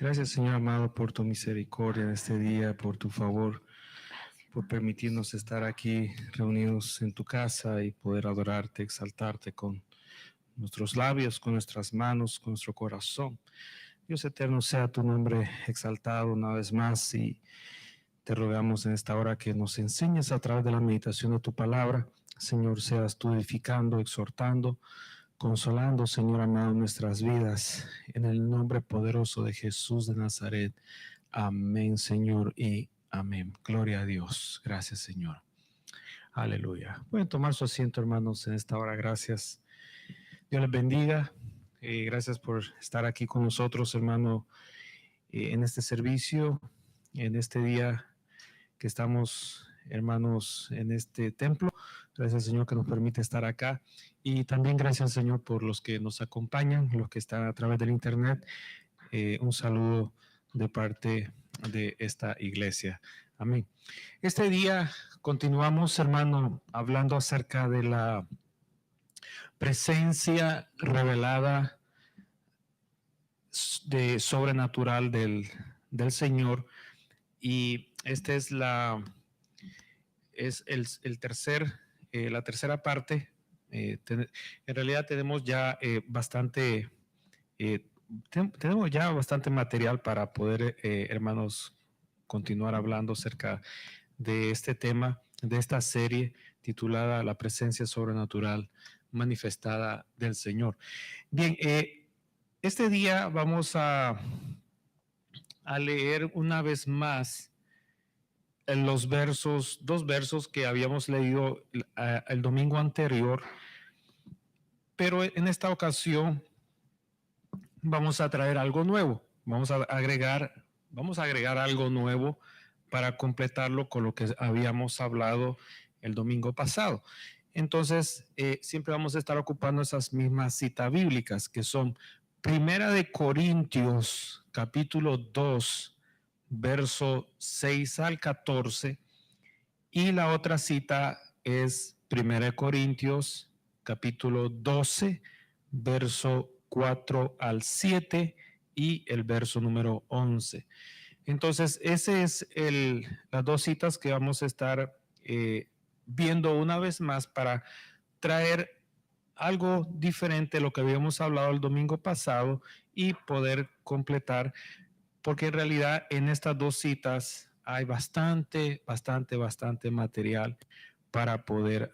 Gracias, Señor amado, por tu misericordia en este día, por tu favor, por permitirnos estar aquí reunidos en tu casa y poder adorarte, exaltarte con nuestros labios, con nuestras manos, con nuestro corazón. Dios eterno, sea tu nombre exaltado una vez más y te rogamos en esta hora que nos enseñes a través de la meditación de tu palabra. Señor, seas tú edificando, exhortando, consolando, Señor amado, nuestras vidas. En el nombre poderoso de Jesús de Nazaret. Amén, Señor, y amén. Gloria a Dios. Gracias, Señor. Aleluya. Pueden tomar su asiento, hermanos, en esta hora. Gracias. Dios les bendiga. Gracias por estar aquí con nosotros, hermano, en este servicio, en este día que estamos, hermanos, en este templo. Gracias, Señor, que nos permite estar acá. Y también gracias, Señor, por los que nos acompañan, los que están a través del internet. Un saludo de parte de esta iglesia. Amén. Este día continuamos, hermano, hablando acerca de la presencia revelada de sobrenatural del Señor. Y esta es la tercera parte. En realidad tenemos ya tenemos ya bastante material para poder, hermanos, continuar hablando acerca de este tema, de esta serie titulada La presencia sobrenatural manifestada del Señor. Bien, este día vamos a leer una vez más los dos versos que habíamos leído el domingo anterior, pero en esta ocasión vamos a traer algo nuevo. Vamos a agregar algo nuevo para completarlo con lo que habíamos hablado el domingo pasado. Entonces, siempre vamos a estar ocupando esas mismas citas bíblicas que son Primera de Corintios, capítulo 2, verso 6 al 14, y la otra cita es Primera de Corintios, capítulo 12, verso 4 al 7 y el verso número 11. Entonces, ese es las dos citas que vamos a estar viendo una vez más para traer algo diferente de lo que habíamos hablado el domingo pasado y poder completar, porque en realidad en estas dos citas hay bastante material para poder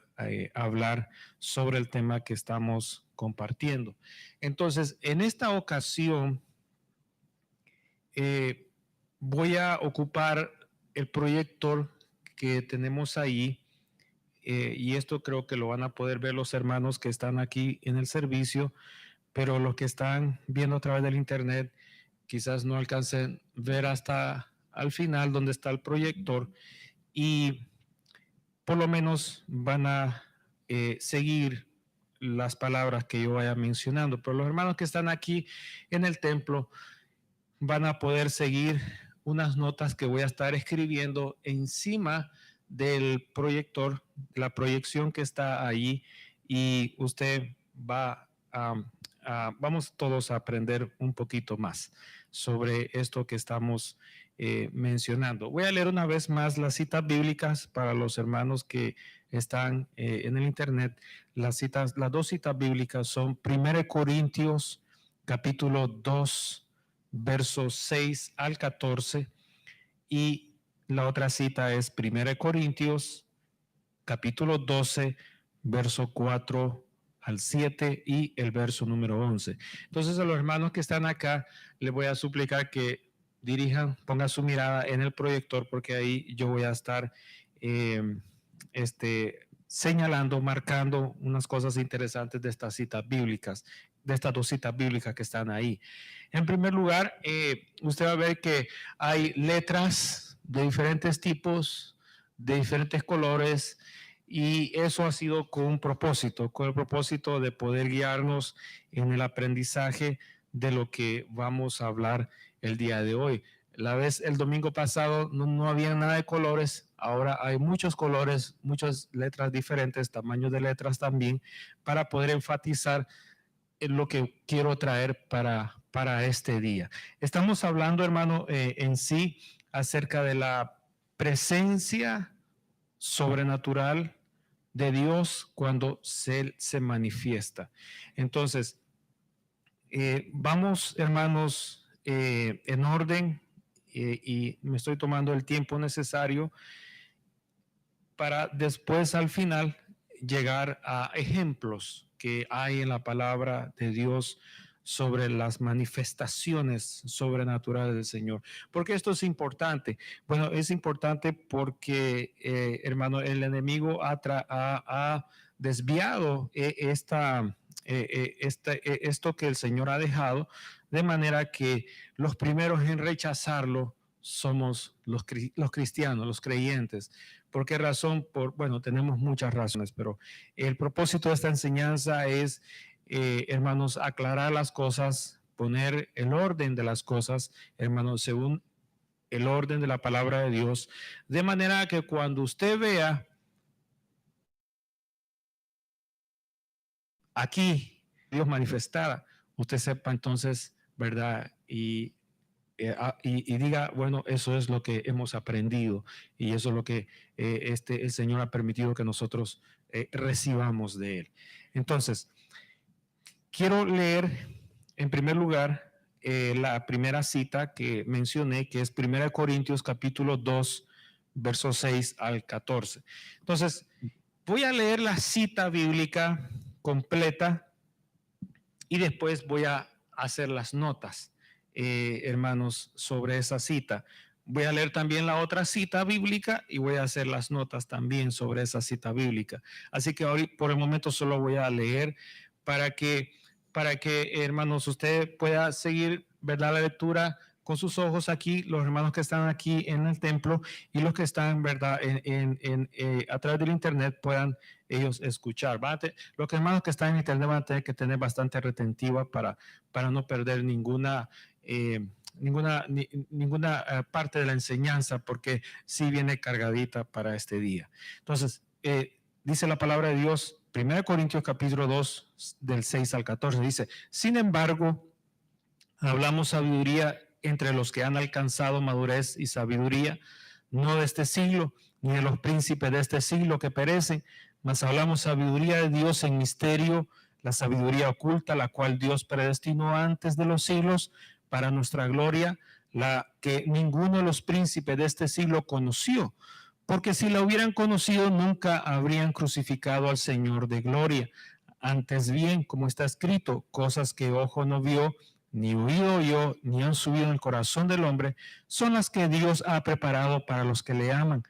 hablar sobre el tema que estamos compartiendo. Entonces, en esta ocasión voy a ocupar el proyector que tenemos ahí, y esto creo que lo van a poder ver los hermanos que están aquí en el servicio, pero los que están viendo a través del internet quizás no alcancen a ver hasta al final donde está el proyector, y por lo menos van a seguir las palabras que yo vaya mencionando. Pero los hermanos que están aquí en el templo van a poder seguir unas notas que voy a estar escribiendo encima del proyector, la proyección que está ahí, y usted vamos todos a aprender un poquito más sobre esto que estamos mencionando. Voy a leer una vez más las citas bíblicas para los hermanos que están en el internet. Las dos citas bíblicas son 1 Corintios capítulo 2, versos 6 al 14, y la otra cita es 1 Corintios capítulo 12, verso 4 al 7 y el verso número 11. Entonces, a los hermanos que están acá les voy a suplicar que pongan su mirada en el proyector, porque ahí yo voy a estar señalando, marcando unas cosas interesantes de estas citas bíblicas, de estas dos citas bíblicas que están ahí. En primer lugar, usted va a ver que hay letras de diferentes tipos, de diferentes colores, y eso ha sido con el propósito de poder guiarnos en el aprendizaje de lo que vamos a hablar el día de hoy. El domingo pasado no había nada de colores, ahora hay muchos colores, muchas letras diferentes, tamaños de letras también, para poder enfatizar en lo que quiero traer para para este día. Estamos hablando, hermano, en sí acerca de la presencia sobrenatural de Dios cuando se manifiesta. Entonces, vamos, hermanos, en orden, y me estoy tomando el tiempo necesario para después, al final, llegar a ejemplos que hay en la palabra de Dios sobre las manifestaciones sobrenaturales del Señor. ¿Por qué esto es importante? Bueno, es importante porque, hermano, el enemigo ha desviado esto que el Señor ha dejado, de manera que los primeros en rechazarlo somos los cristianos, los creyentes. ¿Por qué razón? Bueno, tenemos muchas razones, pero el propósito de esta enseñanza es, hermanos, aclarar las cosas, poner el orden de las cosas, hermanos, según el orden de la palabra de Dios, de manera que cuando usted vea aquí Dios manifestada, usted sepa entonces, ¿verdad? Y diga, bueno, eso es lo que hemos aprendido y eso es lo que el Señor ha permitido que nosotros recibamos de Él. Entonces, quiero leer en primer lugar la primera cita que mencioné, que es 1 Corintios capítulo 2, versos 6 al 14. Entonces, voy a leer la cita bíblica completa y después voy a hacer las notas, hermanos, sobre esa cita. Voy a leer también la otra cita bíblica y voy a hacer las notas también sobre esa cita bíblica. Así que ahora, por el momento solo voy a leer para que, hermanos, usted pueda seguir, ¿verdad?, la lectura con sus ojos aquí, los hermanos que están aquí en el templo y los que están, ¿verdad?, a través del internet puedan ellos escuchar. Los hermanos que están en internet van a tener que tener bastante retentiva para no perder ninguna parte de la enseñanza, porque sí viene cargadita para este día. Entonces, dice la palabra de Dios, 1 Corintios capítulo 2, del 6 al 14, dice, sin embargo, hablamos sabiduría entre los que han alcanzado madurez y sabiduría, no de este siglo, ni de los príncipes de este siglo que perecen, mas hablamos sabiduría de Dios en misterio, la sabiduría oculta, la cual Dios predestinó antes de los siglos para nuestra gloria, la que ninguno de los príncipes de este siglo conoció, porque si la hubieran conocido nunca habrían crucificado al Señor de gloria. Antes bien, como está escrito, cosas que ojo no vio, ni oído oyó, ni han subido en el corazón del hombre, son las que Dios ha preparado para los que le aman.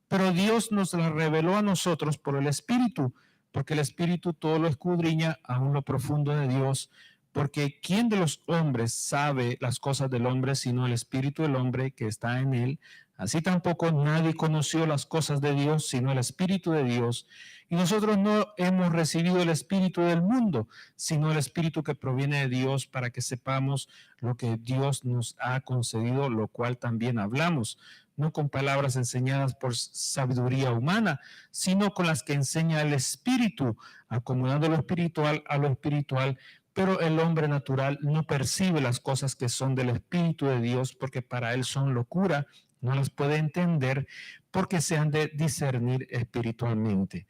Pero Dios nos las reveló a nosotros por el Espíritu, porque el Espíritu todo lo escudriña, aún lo profundo de Dios. Porque ¿quién de los hombres sabe las cosas del hombre sino el Espíritu del hombre que está en él? Así tampoco nadie conoció las cosas de Dios sino el Espíritu de Dios. Y nosotros no hemos recibido el Espíritu del mundo, sino el Espíritu que proviene de Dios, para que sepamos lo que Dios nos ha concedido, lo cual también hablamos, no con palabras enseñadas por sabiduría humana, sino con las que enseña el Espíritu, acomodando lo espiritual a lo espiritual. Pero el hombre natural no percibe las cosas que son del Espíritu de Dios, porque para él son locura, no las puede entender, porque se han de discernir espiritualmente.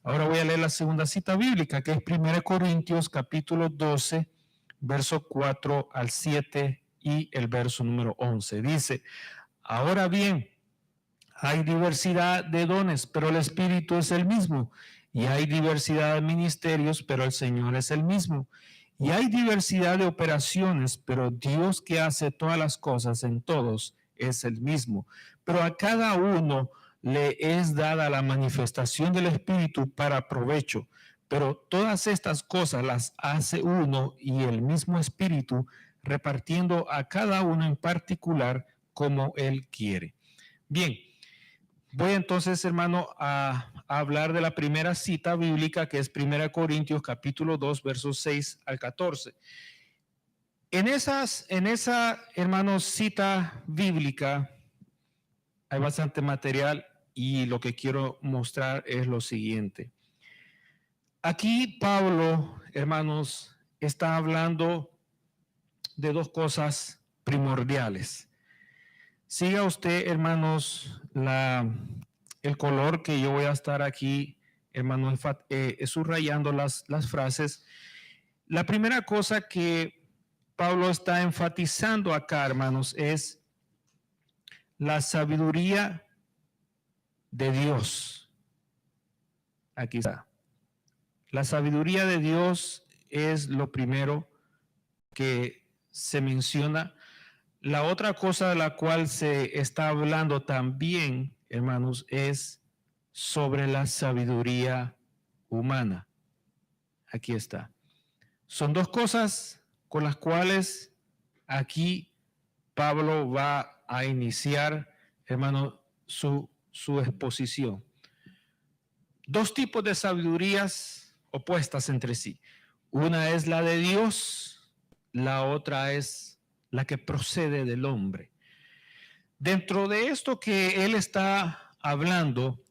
Ahora voy a leer la segunda cita bíblica, que es 1 Corintios capítulo 12, verso 4 al 7 y el verso número 11. Dice, ahora bien, hay diversidad de dones, pero el Espíritu es el mismo. Y hay diversidad de ministerios, pero el Señor es el mismo. Y hay diversidad de operaciones, pero Dios que hace todas las cosas en todos es el mismo. Pero a cada uno le es dada la manifestación del Espíritu para provecho. Pero todas estas cosas las hace uno y el mismo Espíritu, repartiendo a cada uno en particular como Él quiere. Bien, voy entonces, hermano, a hablar de la primera cita bíblica, que es 1 Corintios capítulo 2, versos 6 al 14. En esa, hermano, cita bíblica hay bastante material y lo que quiero mostrar es lo siguiente. Aquí Pablo, hermanos, está hablando de dos cosas primordiales. Siga usted, hermanos, el color que yo voy a estar aquí, hermanos, subrayando las frases. La primera cosa que Pablo está enfatizando acá, hermanos, es la sabiduría de Dios. Aquí está. La sabiduría de Dios es lo primero que se menciona. La otra cosa de la cual se está hablando también, hermanos, es sobre la sabiduría humana. Aquí está. Son dos cosas con las cuales aquí Pablo va a iniciar, hermano, su exposición. Dos tipos de sabidurías opuestas entre sí. Una es la de Dios, la otra es la que procede del hombre. Dentro de esto que él está hablando,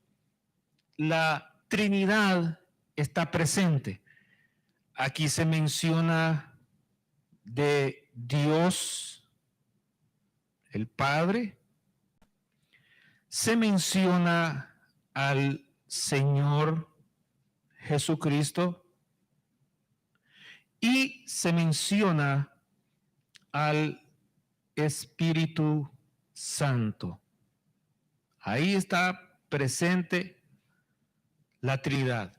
la Trinidad está presente. Aquí se menciona de Dios, el Padre, se menciona al Señor Jesucristo y se menciona al Espíritu Santo. Ahí está presente la Trinidad.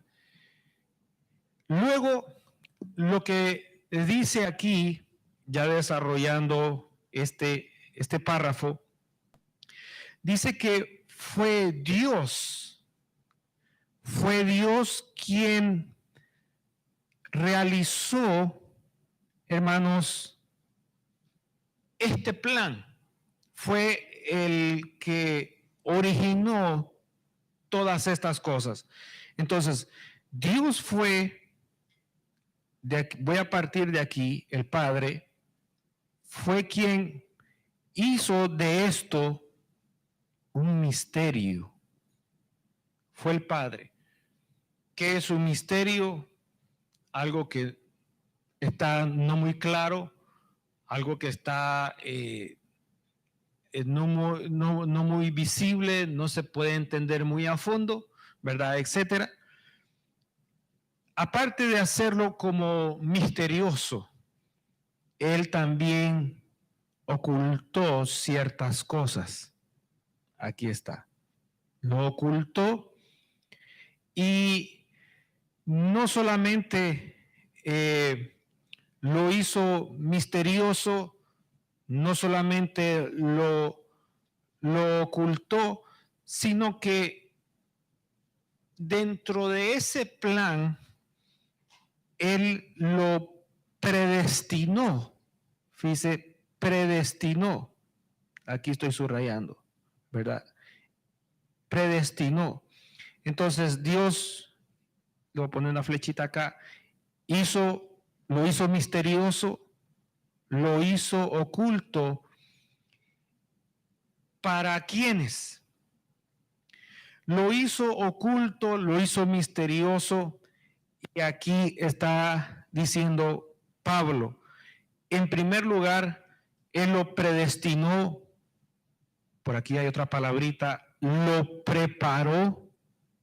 Luego, lo que dice aquí, ya desarrollando este párrafo, dice que fue Dios quien realizó, hermanos, este plan. Fue el que originó todas estas cosas. Entonces, Dios voy a partir de aquí, el Padre, fue quien hizo de esto un misterio. Fue el Padre. ¿Qué es un misterio? Algo que está no muy claro, algo que está no muy visible, no se puede entender muy a fondo, ¿verdad? Etcétera. Aparte de hacerlo como misterioso, él también ocultó ciertas cosas. Aquí está. Lo ocultó y no solamente lo hizo misterioso, no solamente lo ocultó, sino que dentro de ese plan, él lo predestinó. Fíjese, predestinó. Aquí estoy subrayando, ¿verdad? Predestinó. Entonces Dios, le voy a poner una flechita acá, lo hizo misterioso, lo hizo oculto. ¿Para quiénes? Lo hizo oculto, lo hizo misterioso. Y aquí está diciendo Pablo, en primer lugar, él lo predestinó, por aquí hay otra palabrita, lo preparó,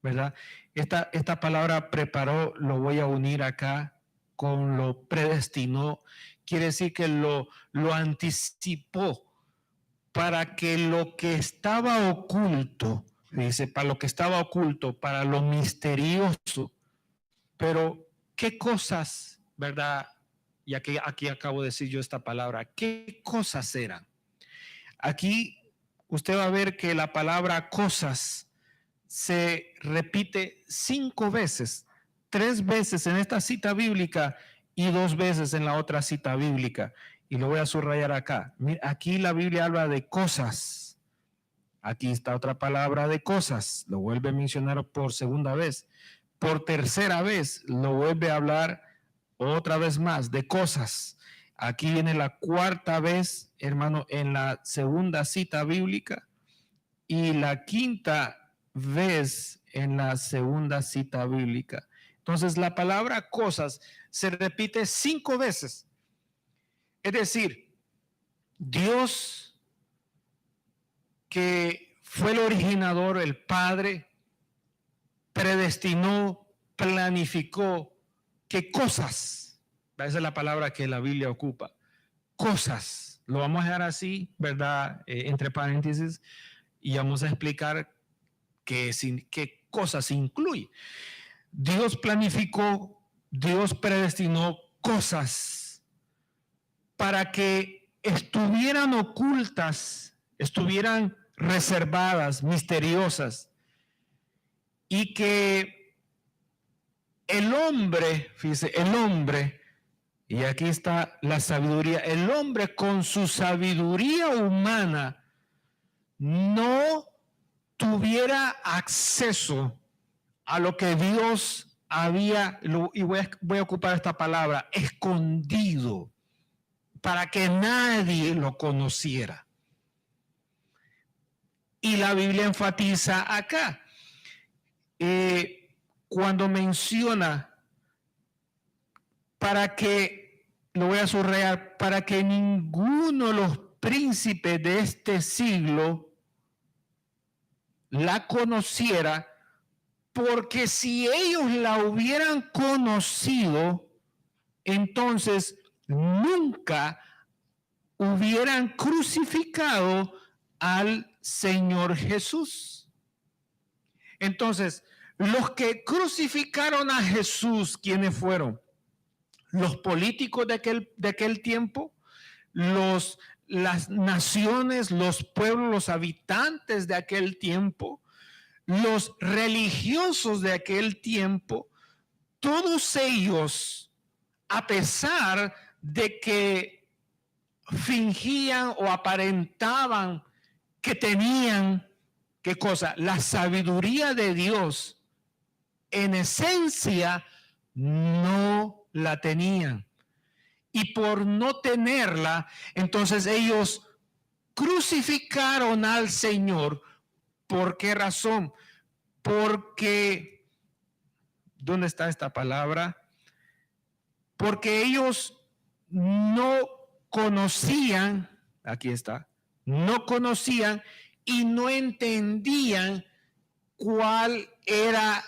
¿verdad? Esta palabra preparó lo voy a unir acá con lo predestinó. Quiere decir que lo anticipó para que lo que estaba oculto, dice, para lo que estaba oculto, para lo misterioso. Pero, ¿qué cosas, verdad? Y aquí acabo de decir yo esta palabra. ¿Qué cosas eran? Aquí usted va a ver que la palabra cosas se repite 5 veces, 3 veces en esta cita bíblica y 2 veces en la otra cita bíblica. Y lo voy a subrayar acá. Mira, aquí la Biblia habla de cosas. Aquí está otra palabra de cosas. Lo vuelve a mencionar por segunda vez. Por tercera vez lo vuelve a hablar otra vez más de cosas. Aquí viene la cuarta vez, hermano, en la segunda cita bíblica y la quinta vez en la segunda cita bíblica. Entonces la palabra cosas se repite 5 veces. Es decir, Dios, que fue el originador, el Padre, predestinó, planificó que cosas, esa es la palabra que la Biblia ocupa, cosas, lo vamos a dejar así, ¿verdad? Entre paréntesis, y vamos a explicar qué cosas incluye. Dios planificó, Dios predestinó cosas para que estuvieran ocultas, estuvieran reservadas, misteriosas, y que el hombre, fíjese, el hombre, y aquí está la sabiduría, el hombre con su sabiduría humana no tuviera acceso a lo que Dios había, y voy a ocupar esta palabra, escondido, para que nadie lo conociera. Y la Biblia enfatiza acá, cuando menciona, para que, lo voy a subrayar, para que ninguno de los príncipes de este siglo la conociera, porque si ellos la hubieran conocido, entonces nunca hubieran crucificado al Señor Jesús. Entonces, los que crucificaron a Jesús, ¿quiénes fueron? Los políticos de aquel tiempo, las naciones, los pueblos, los habitantes de aquel tiempo, los religiosos de aquel tiempo, todos ellos, a pesar de que fingían o aparentaban que tenían, ¿qué cosa? La sabiduría de Dios, en esencia, no la tenían. Y por no tenerla, entonces ellos crucificaron al Señor. ¿Por qué razón? Porque, ¿dónde está esta palabra? Porque ellos no conocían, aquí está, no conocían y no entendían cuál era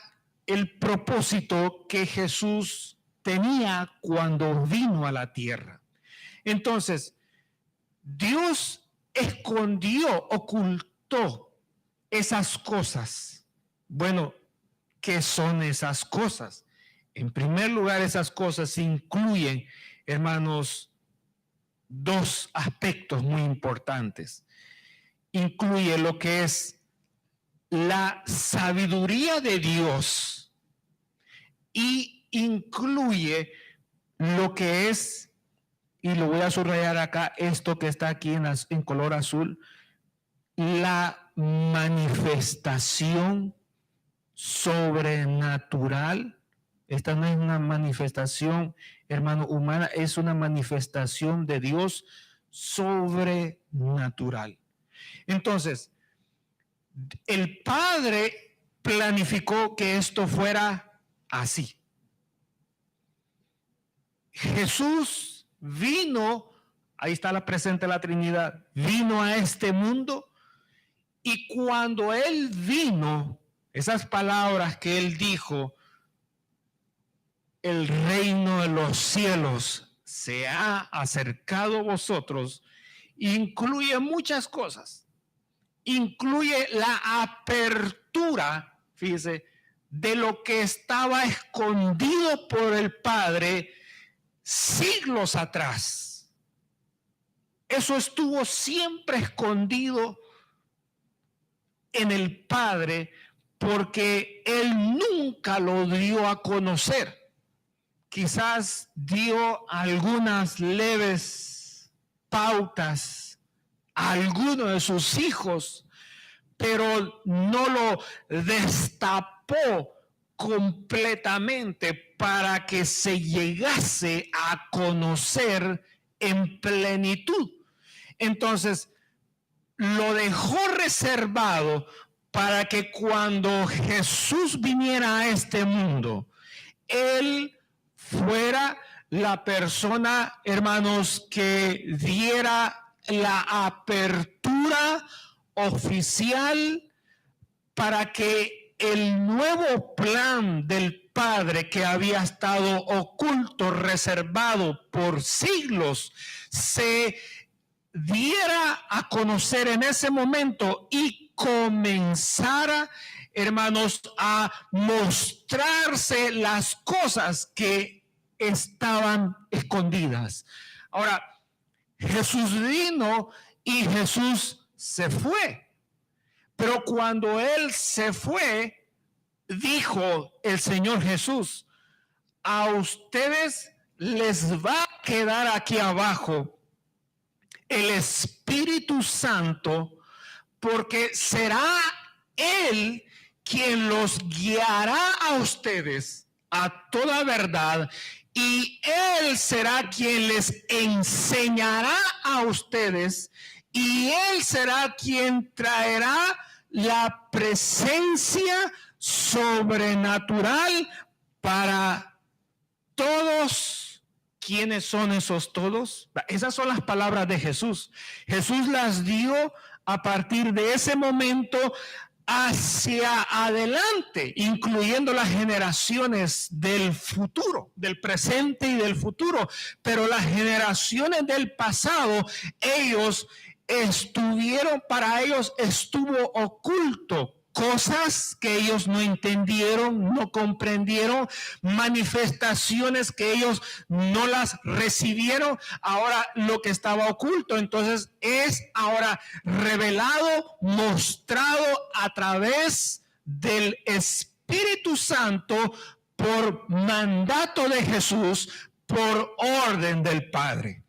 el propósito que Jesús tenía cuando vino a la tierra. Entonces, Dios escondió, ocultó esas cosas. Bueno, ¿qué son esas cosas? En primer lugar, esas cosas incluyen, hermanos, dos aspectos muy importantes. Incluye lo que es la sabiduría de Dios y incluye lo que es, y lo voy a subrayar acá, esto que está aquí en color azul, la manifestación sobrenatural. Esta no es una manifestación, hermano, humana, es una manifestación de Dios sobrenatural. Entonces, el Padre planificó que esto fuera así. Jesús vino, ahí está la presente la Trinidad, vino a este mundo, y cuando Él vino, esas palabras que Él dijo, el reino de los cielos se ha acercado a vosotros, incluye muchas cosas. Incluye la apertura, fíjese, de lo que estaba escondido por el Padre siglos atrás. Eso estuvo siempre escondido en el Padre porque Él nunca lo dio a conocer. Quizás dio algunas leves pautas a alguno de sus hijos, pero no lo destapó completamente para que se llegase a conocer en plenitud. Entonces, lo dejó reservado para que cuando Jesús viniera a este mundo, Él fuera la persona, hermanos, que diera la apertura oficial para que el nuevo plan del Padre que había estado oculto, reservado por siglos, se diera a conocer en ese momento y comenzara, hermanos, a mostrarse las cosas que estaban escondidas. Ahora, Jesús vino y Jesús se fue. Pero cuando Él se fue, dijo el Señor Jesús, a ustedes les va a quedar aquí abajo el Espíritu Santo, porque será Él quien los guiará a ustedes a toda verdad, y Él será quien les enseñará a ustedes, y Él será quien traerá la presencia sobrenatural para todos. ¿Quiénes son esos todos? Esas son las palabras de Jesús. Jesús las dio a partir de ese momento hacia adelante, incluyendo las generaciones del futuro, del presente y del futuro. Pero las generaciones del pasado, para ellos estuvo oculto cosas que ellos no entendieron, no comprendieron, manifestaciones que ellos no las recibieron. Ahora lo que estaba oculto, entonces, es ahora revelado, mostrado a través del Espíritu Santo por mandato de Jesús, por orden del Padre.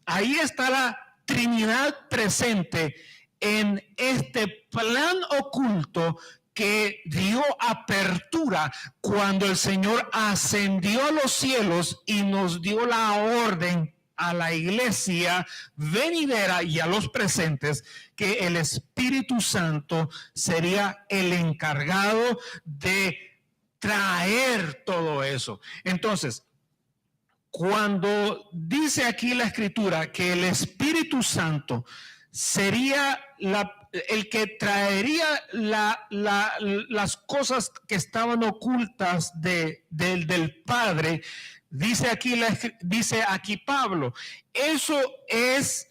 Ahí está la Trinidad presente en este plan oculto que dio apertura cuando el Señor ascendió a los cielos y nos dio la orden a la iglesia venidera y a los presentes, que el Espíritu Santo sería el encargado de traer todo eso. Entonces, cuando dice aquí la Escritura que el Espíritu Santo sería el que traería las cosas que estaban ocultas del Padre, dice aquí Pablo, eso es,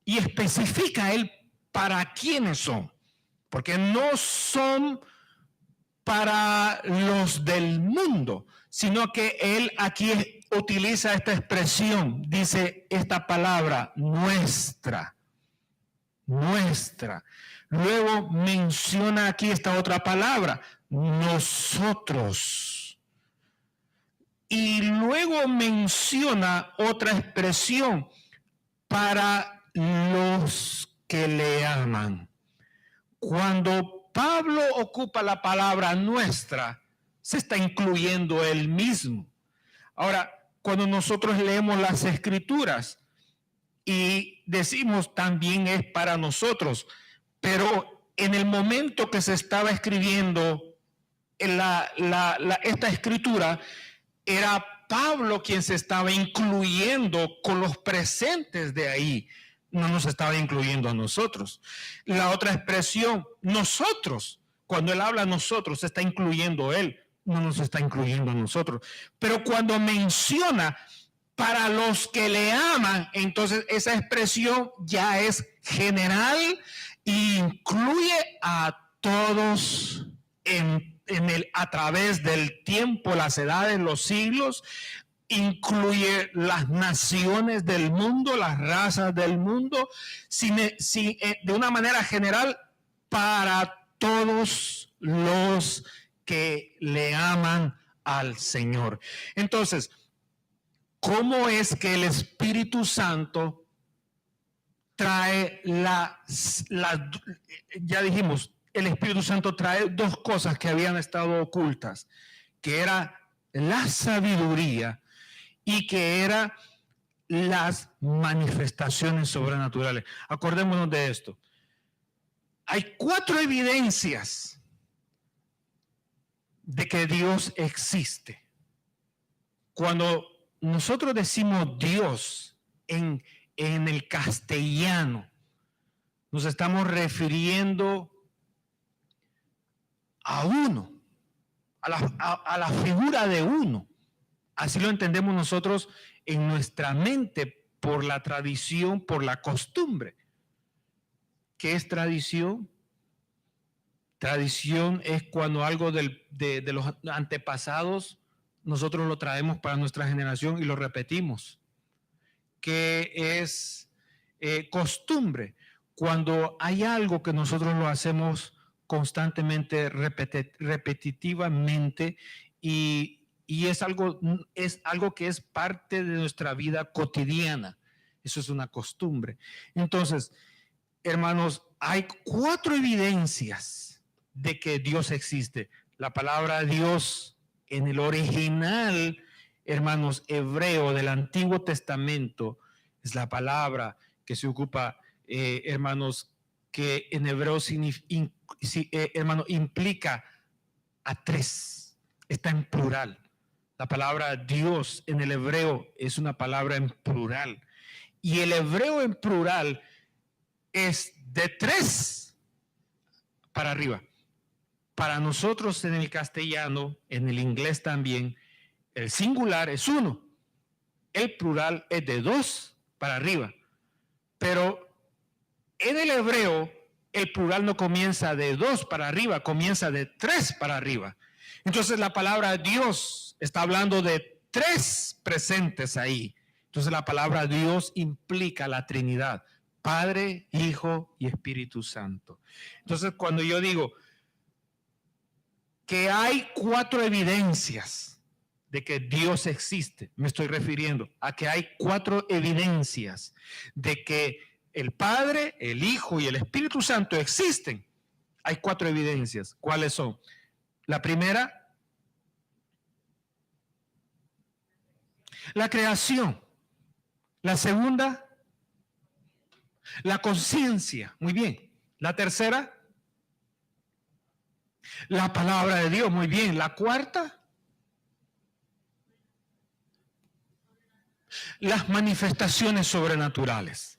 y especifica él para quiénes son, porque no son para los del mundo, sino que él aquí utiliza esta expresión, dice esta palabra, nuestra. Luego menciona aquí esta otra palabra, nosotros. Y luego menciona otra expresión, para los que le aman. Cuando Pablo ocupa la palabra nuestra, se está incluyendo él mismo. Ahora, cuando nosotros leemos las Escrituras y decimos también es para nosotros, pero en el momento que se estaba escribiendo esta escritura, era Pablo quien se estaba incluyendo con los presentes de ahí. No nos estaba incluyendo a nosotros. La otra expresión, nosotros, cuando él habla nosotros, se está incluyendo él, no nos está incluyendo a nosotros. Pero cuando menciona para los que le aman, entonces esa expresión ya es general e incluye a todos a través del tiempo, las edades, los siglos. Incluye las naciones del mundo, las razas del mundo, de una manera general, para todos los que le aman al Señor. Entonces, ¿cómo es que el Espíritu Santo trae ya dijimos, el Espíritu Santo trae dos cosas que habían estado ocultas, que era la sabiduría y que era las manifestaciones sobrenaturales? Acordémonos de esto. Hay 4 evidencias de que Dios existe. Cuando nosotros decimos Dios en el castellano, nos estamos refiriendo a uno, a la figura de uno. Así lo entendemos nosotros en nuestra mente por la tradición, por la costumbre. ¿Qué es tradición? Tradición es cuando algo de los antepasados nosotros lo traemos para nuestra generación y lo repetimos. ¿Qué es costumbre? Cuando hay algo que nosotros lo hacemos constantemente, repetitivamente y es algo que es parte de nuestra vida cotidiana. Eso es una costumbre. Entonces, hermanos, hay 4 evidencias de que Dios existe. La palabra Dios en el original, hermanos, hebreo del Antiguo Testamento, es la palabra que se ocupa, hermanos, que en hebreo hermano, implica a 3. Está en plural. La palabra Dios en el hebreo es una palabra en plural. Y el hebreo en plural es de 3 para arriba. Para nosotros en el castellano, en el inglés también, el singular es 1. El plural es de 2 para arriba. Pero en el hebreo, el plural no comienza de 2 para arriba, comienza de 3 para arriba. Entonces la palabra Dios está hablando de 3 presentes ahí. Entonces la palabra Dios implica la Trinidad, Padre, Hijo y Espíritu Santo. Entonces cuando yo digo que hay 4 evidencias de que Dios existe, me estoy refiriendo a que hay 4 evidencias de que el Padre, el Hijo y el Espíritu Santo existen. Hay 4 evidencias. ¿Cuáles son? La primera, la creación. La segunda, la conciencia. Muy bien. La tercera, la palabra de Dios. Muy bien. La cuarta, las manifestaciones sobrenaturales.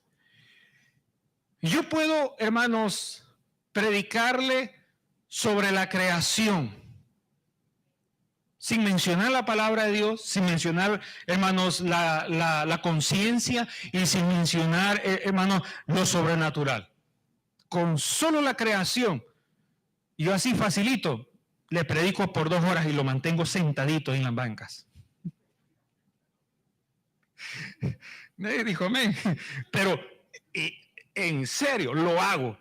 Yo puedo, hermanos, predicarle sobre la creación sin mencionar la palabra de Dios, sin mencionar, hermanos, la conciencia y sin mencionar, hermanos, lo sobrenatural. Con solo la creación, yo así facilito, le predico por 2 horas y lo mantengo sentadito en las bancas. Nadie dijo amén, pero en serio, lo hago.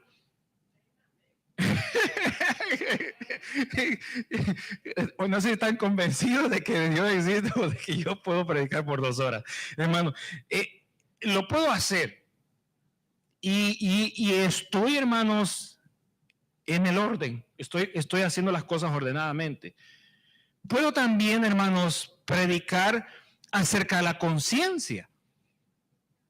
O no sé si están convencidos de que Dios existe o de que yo puedo predicar por 2 horas. Hermano, lo puedo hacer. Y estoy, hermanos, en el orden. Estoy haciendo las cosas ordenadamente. Puedo también, hermanos, predicar acerca de la conciencia.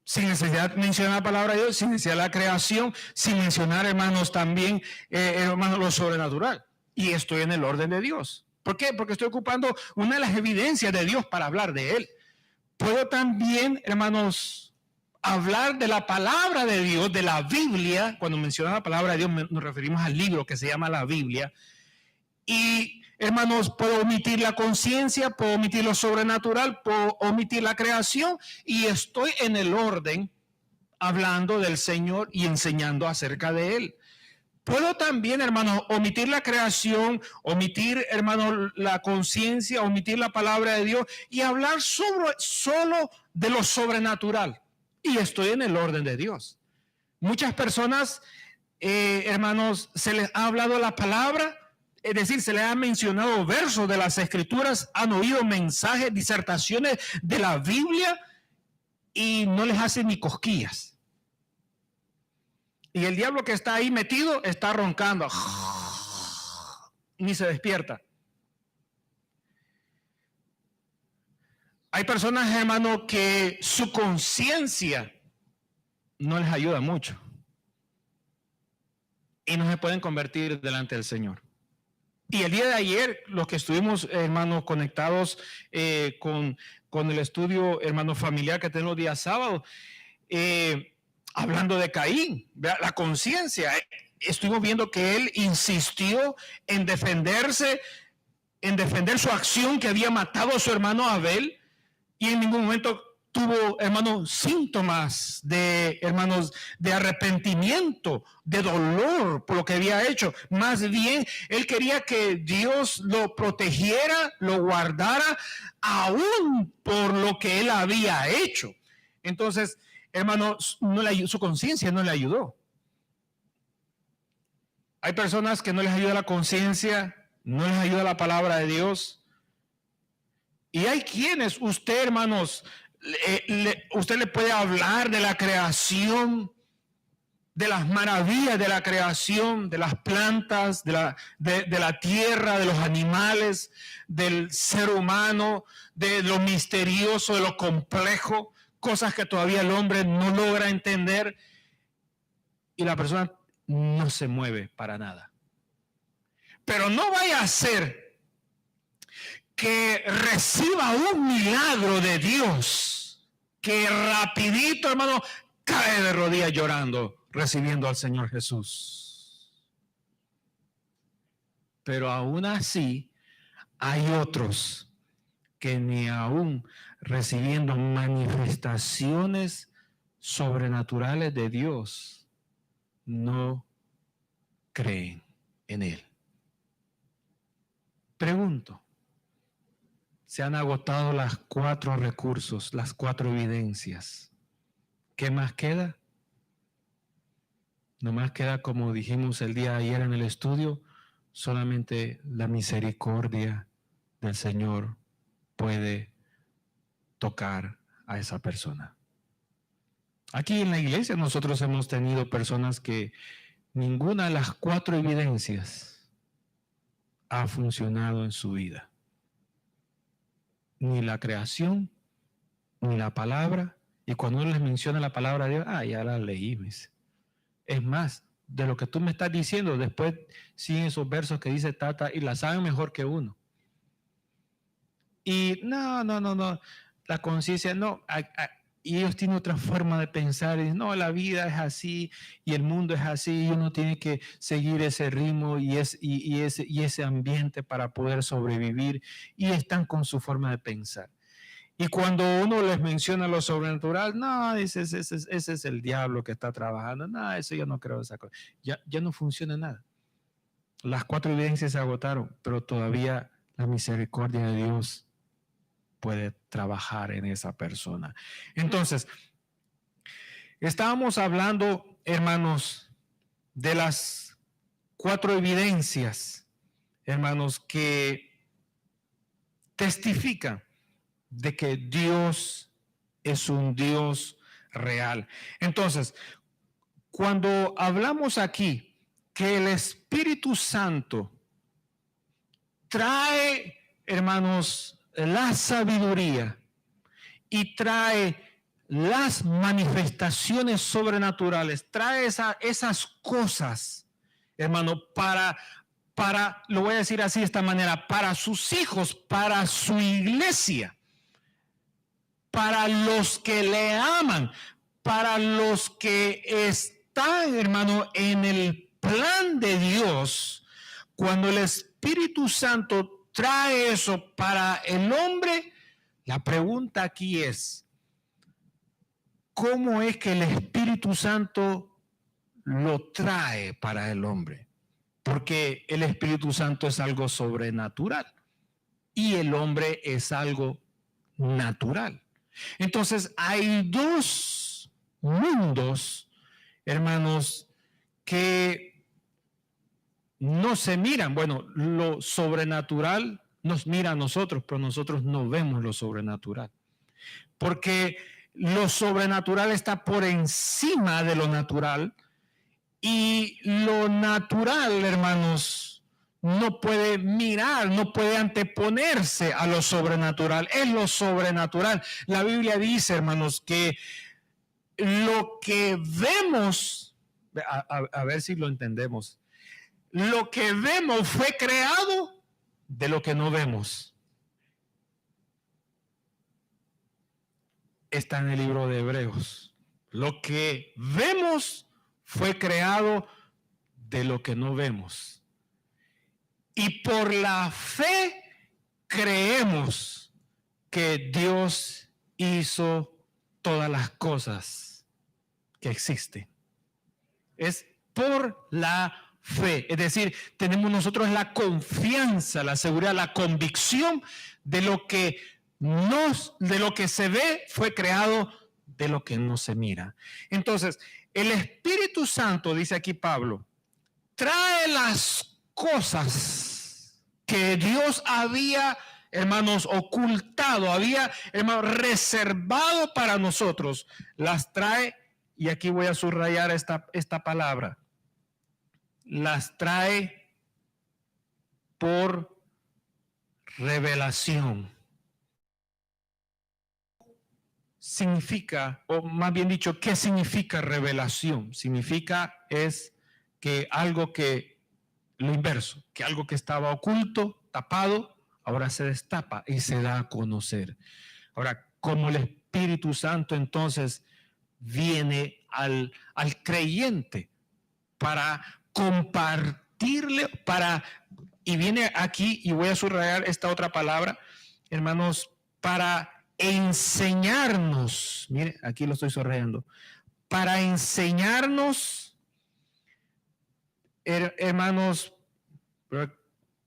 Sin necesidad de mencionar la palabra de Dios, sin necesidad de la creación, sin mencionar, hermanos, también, hermanos, lo sobrenatural. Y estoy en el orden de Dios. ¿Por qué? Porque estoy ocupando una de las evidencias de Dios para hablar de Él. Puedo también, hermanos, hablar de la palabra de Dios, de la Biblia. Cuando mencionamos la palabra de Dios, nos referimos al libro que se llama la Biblia. Y, hermanos, puedo omitir la conciencia, puedo omitir lo sobrenatural, puedo omitir la creación y estoy en el orden hablando del Señor y enseñando acerca de Él. Puedo también, hermanos, omitir la creación, omitir, hermanos, la conciencia, omitir la palabra de Dios y hablar solo de lo sobrenatural. Y estoy en el orden de Dios. Muchas personas, hermanos, se les ha hablado la palabra. Es decir, se les ha mencionado versos de las Escrituras, han oído mensajes, disertaciones de la Biblia y no les hacen ni cosquillas. Y el diablo que está ahí metido está roncando. Ni se despierta. Hay personas, hermano, que su conciencia no les ayuda mucho. Y no se pueden convertir delante del Señor. Y el día de ayer, los que estuvimos, hermanos, conectados con el estudio, hermano, familiar que tenemos día sábado, hablando de Caín, la conciencia, estuvimos viendo que él insistió en defenderse, en defender su acción que había matado a su hermano Abel, y en ningún momento tuvo, hermanos, síntomas de, hermanos, de arrepentimiento, de dolor por lo que había hecho. Más bien, él quería que Dios lo protegiera, lo guardara, aún por lo que él había hecho. Entonces, hermanos, su conciencia no le ayudó. Hay personas que no les ayuda la conciencia, no les ayuda la palabra de Dios. Y hay quienes, usted, hermanos, usted le puede hablar de la creación, de las maravillas de la creación, de las plantas, de la tierra, de los animales, del ser humano, de lo misterioso, de lo complejo, cosas que todavía el hombre no logra entender, y la persona no se mueve para nada. Pero no vaya a ser que reciba un milagro de Dios, que rapidito, hermano, cae de rodillas llorando, recibiendo al Señor Jesús. Pero aún así, hay otros que ni aún recibiendo manifestaciones sobrenaturales de Dios, no creen en Él. Pregunto, se han agotado las 4 recursos, las 4 evidencias. ¿Qué más queda? Nomás queda, como dijimos el día de ayer en el estudio, solamente la misericordia del Señor puede tocar a esa persona. Aquí en la iglesia nosotros hemos tenido personas que ninguna de las 4 evidencias ha funcionado en su vida. Ni la creación, ni la palabra. Y cuando uno les menciona la palabra de Dios, ya la leí. Es más, de lo que tú me estás diciendo, después siguen esos versos que dice Tata y la saben mejor que uno. Y no, la conciencia no. Y ellos tienen otra forma de pensar. Y no, la vida es así y el mundo es así. Y uno tiene que seguir ese ritmo y ese ambiente para poder sobrevivir. Y están con su forma de pensar. Y cuando uno les menciona lo sobrenatural, no, ese es el diablo que está trabajando. No, eso yo no creo esa cosa. Ya no funciona nada. Las 4 evidencias se agotaron, pero todavía la misericordia de Dios puede trabajar en esa persona. Entonces, estábamos hablando, hermanos, de las 4 evidencias, hermanos, que testifican de que Dios es un Dios real. Entonces, cuando hablamos aquí que el Espíritu Santo trae, hermanos, la sabiduría y trae las manifestaciones sobrenaturales, trae esas cosas, hermano, lo voy a decir así de esta manera, para sus hijos, para su iglesia, para los que le aman, para los que están, hermano, en el plan de Dios. Cuando el Espíritu Santo trae eso para el hombre, la pregunta aquí es, ¿cómo es que el Espíritu Santo lo trae para el hombre? Porque el Espíritu Santo es algo sobrenatural y el hombre es algo natural. Entonces, hay 2 mundos, hermanos, que no se miran. Bueno, lo sobrenatural nos mira a nosotros, pero nosotros no vemos lo sobrenatural. Porque lo sobrenatural está por encima de lo natural y lo natural, hermanos, no puede mirar, no puede anteponerse a lo sobrenatural. Es lo sobrenatural. La Biblia dice, hermanos, que lo que vemos, a ver si lo entendemos, lo que vemos fue creado de lo que no vemos. Está en el libro de Hebreos. Lo que vemos fue creado de lo que no vemos. Y por la fe creemos que Dios hizo todas las cosas que existen. Es por la fe. Es decir, tenemos nosotros la confianza, la seguridad, la convicción de lo que se ve fue creado de lo que no se mira. Entonces, el Espíritu Santo, dice aquí Pablo, trae las cosas que Dios había, hermanos, ocultado, había, hermanos, reservado para nosotros. Las trae, y aquí voy a subrayar esta palabra. Las trae por revelación. Significa, o más bien dicho, ¿qué significa revelación? Significa es que algo que, lo inverso, que algo que estaba oculto, tapado, ahora se destapa y se da a conocer. Ahora, como el Espíritu Santo entonces viene al creyente para compartirle, y viene aquí, y voy a subrayar esta otra palabra, hermanos, para enseñarnos, mire, aquí lo estoy subrayando, para enseñarnos, hermanos,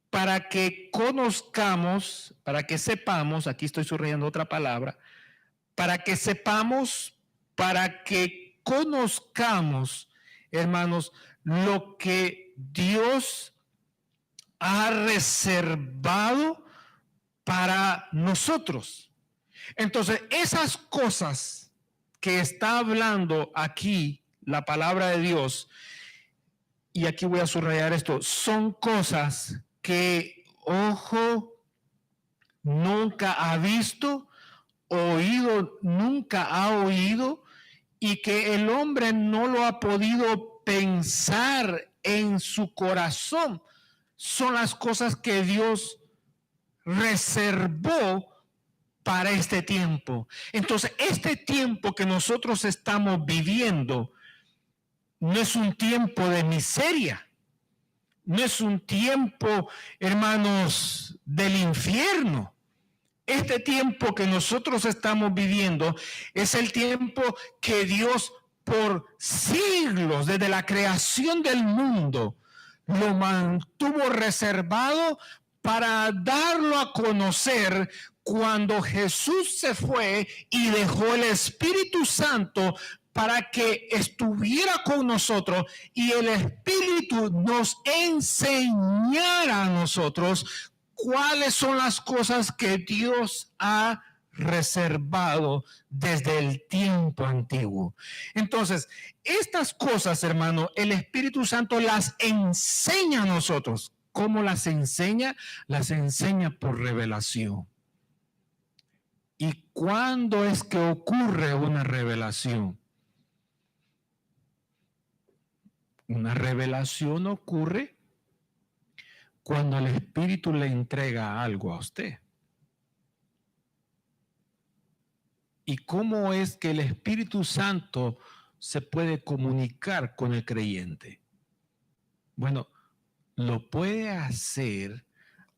para que conozcamos, para que sepamos, aquí estoy subrayando otra palabra, para que sepamos, para que conozcamos, hermanos, lo que Dios ha reservado para nosotros. Entonces, esas cosas que está hablando aquí la palabra de Dios, y aquí voy a subrayar esto, son cosas que ojo nunca ha visto, oído nunca ha oído, y que el hombre no lo ha podido pensar en su corazón. Son las cosas que Dios reservó para este tiempo. Entonces, este tiempo que nosotros estamos viviendo no es un tiempo de miseria, no es un tiempo, hermanos, del infierno. Este tiempo que nosotros estamos viviendo es el tiempo que Dios por siglos, desde la creación del mundo, lo mantuvo reservado para darlo a conocer cuando Jesús se fue y dejó el Espíritu Santo para que estuviera con nosotros y el Espíritu nos enseñara a nosotros cuáles son las cosas que Dios ha reservado desde el tiempo antiguo. Entonces, estas cosas, hermano, el Espíritu Santo las enseña a nosotros. ¿Cómo las enseña? Las enseña por revelación. ¿Y cuándo es que ocurre una revelación? Una revelación ocurre cuando el Espíritu le entrega algo a usted. ¿Y cómo es que el Espíritu Santo se puede comunicar con el creyente? Bueno, lo puede hacer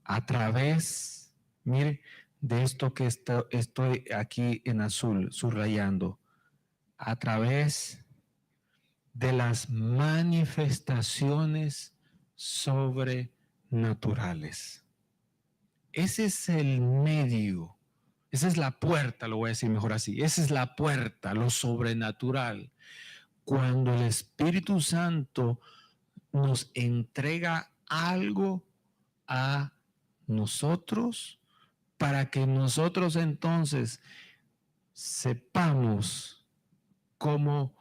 a través, mire, de esto que estoy aquí en azul subrayando, a través de las manifestaciones sobrenaturales. Ese es el medio. Esa es la puerta, lo voy a decir mejor así. Esa es la puerta, lo sobrenatural. Cuando el Espíritu Santo nos entrega algo a nosotros para que nosotros entonces sepamos cómo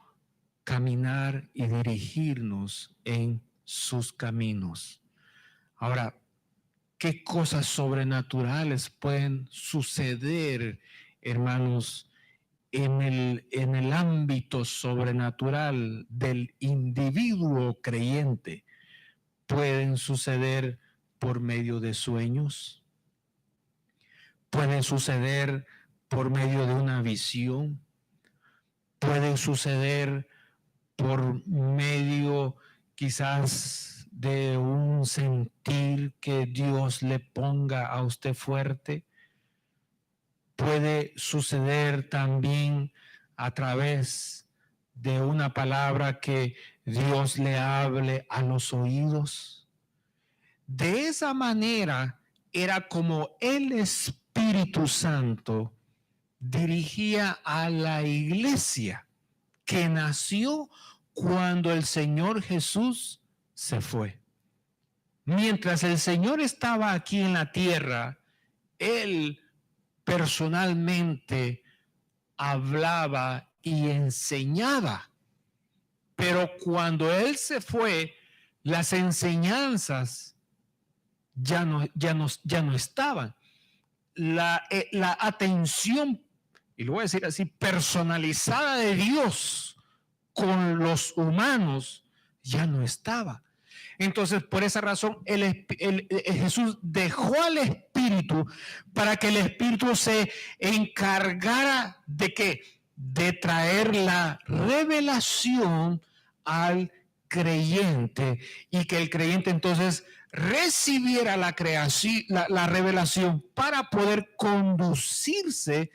caminar y dirigirnos en sus caminos. Ahora, ¿qué cosas sobrenaturales pueden suceder, hermanos, en el ámbito sobrenatural del individuo creyente? pueden suceder por medio de sueños, pueden suceder por medio de una visión, pueden suceder por medio quizás de un sentir que Dios le ponga a usted fuerte. Puede suceder también a través de una palabra que Dios le hable a los oídos. De esa manera era como el Espíritu Santo dirigía a la iglesia que nació cuando el Señor Jesús se fue. Mientras el Señor estaba aquí en la tierra, Él personalmente hablaba y enseñaba. Pero cuando Él se fue, las enseñanzas ya no estaban. La atención, y lo voy a decir así, personalizada de Dios con los humanos ya no estaba. Entonces, por esa razón, Jesús dejó al Espíritu para que el Espíritu se encargara de ¿qué? De traer la revelación al creyente y que el creyente entonces recibiera la revelación para poder conducirse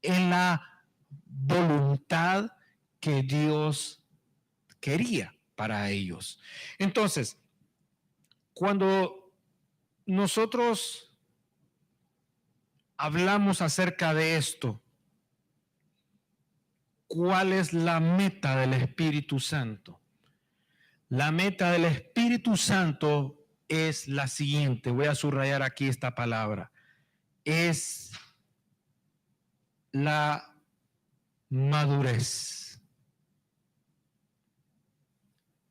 en la voluntad que Dios quería para ellos. Entonces, cuando nosotros hablamos acerca de esto, ¿cuál es la meta del Espíritu Santo? La meta del Espíritu Santo es la siguiente, voy a subrayar aquí esta palabra, es la madurez.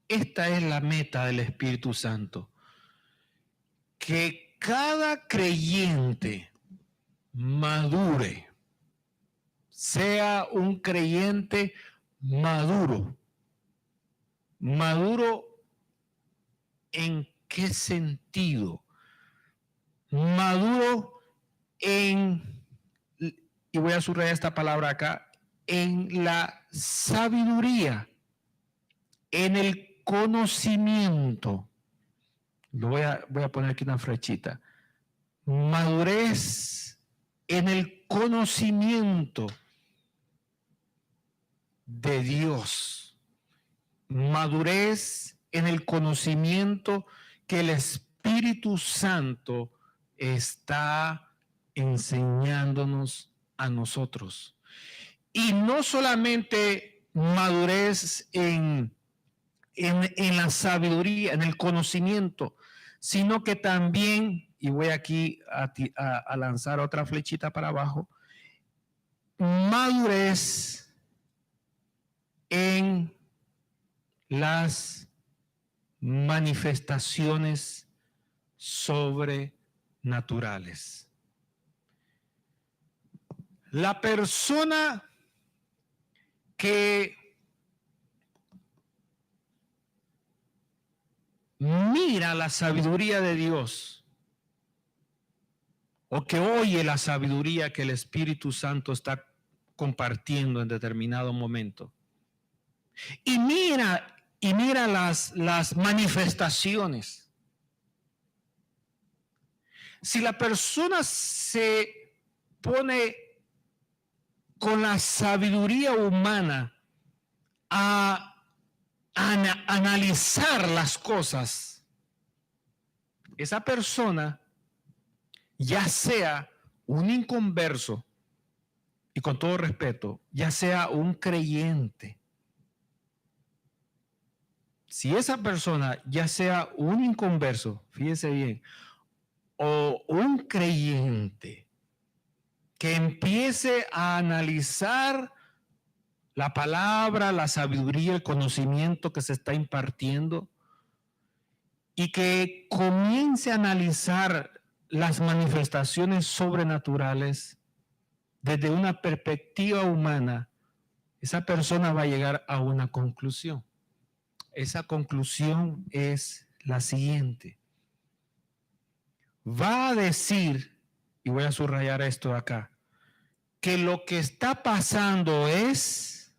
Esta es la meta del Espíritu Santo, que cada creyente madure, sea un creyente maduro. ¿Maduro en qué sentido? Maduro en, y voy a subrayar esta palabra acá, en la sabiduría, en el conocimiento. Voy a poner aquí una flechita. Madurez en el conocimiento de Dios. Madurez en el conocimiento que el Espíritu Santo está enseñándonos a nosotros. Y no solamente madurez en la sabiduría, en el conocimiento, sino que también, y voy aquí a lanzar otra flechita para abajo, madurez en las manifestaciones sobrenaturales. La persona que mira la sabiduría de Dios o que oye la sabiduría que el Espíritu Santo está compartiendo en determinado momento y mira las manifestaciones. Si la persona se pone con la sabiduría humana a analizar las cosas, esa persona, ya sea un inconverso, y con todo respeto, ya sea un creyente, si esa persona, ya sea un inconverso, fíjense bien, o un creyente, que empiece a analizar la palabra, la sabiduría, el conocimiento que se está impartiendo y que comience a analizar las manifestaciones sobrenaturales desde una perspectiva humana, esa persona va a llegar a una conclusión. Esa conclusión es la siguiente. Va a decir, y voy a subrayar esto acá, que lo que está pasando es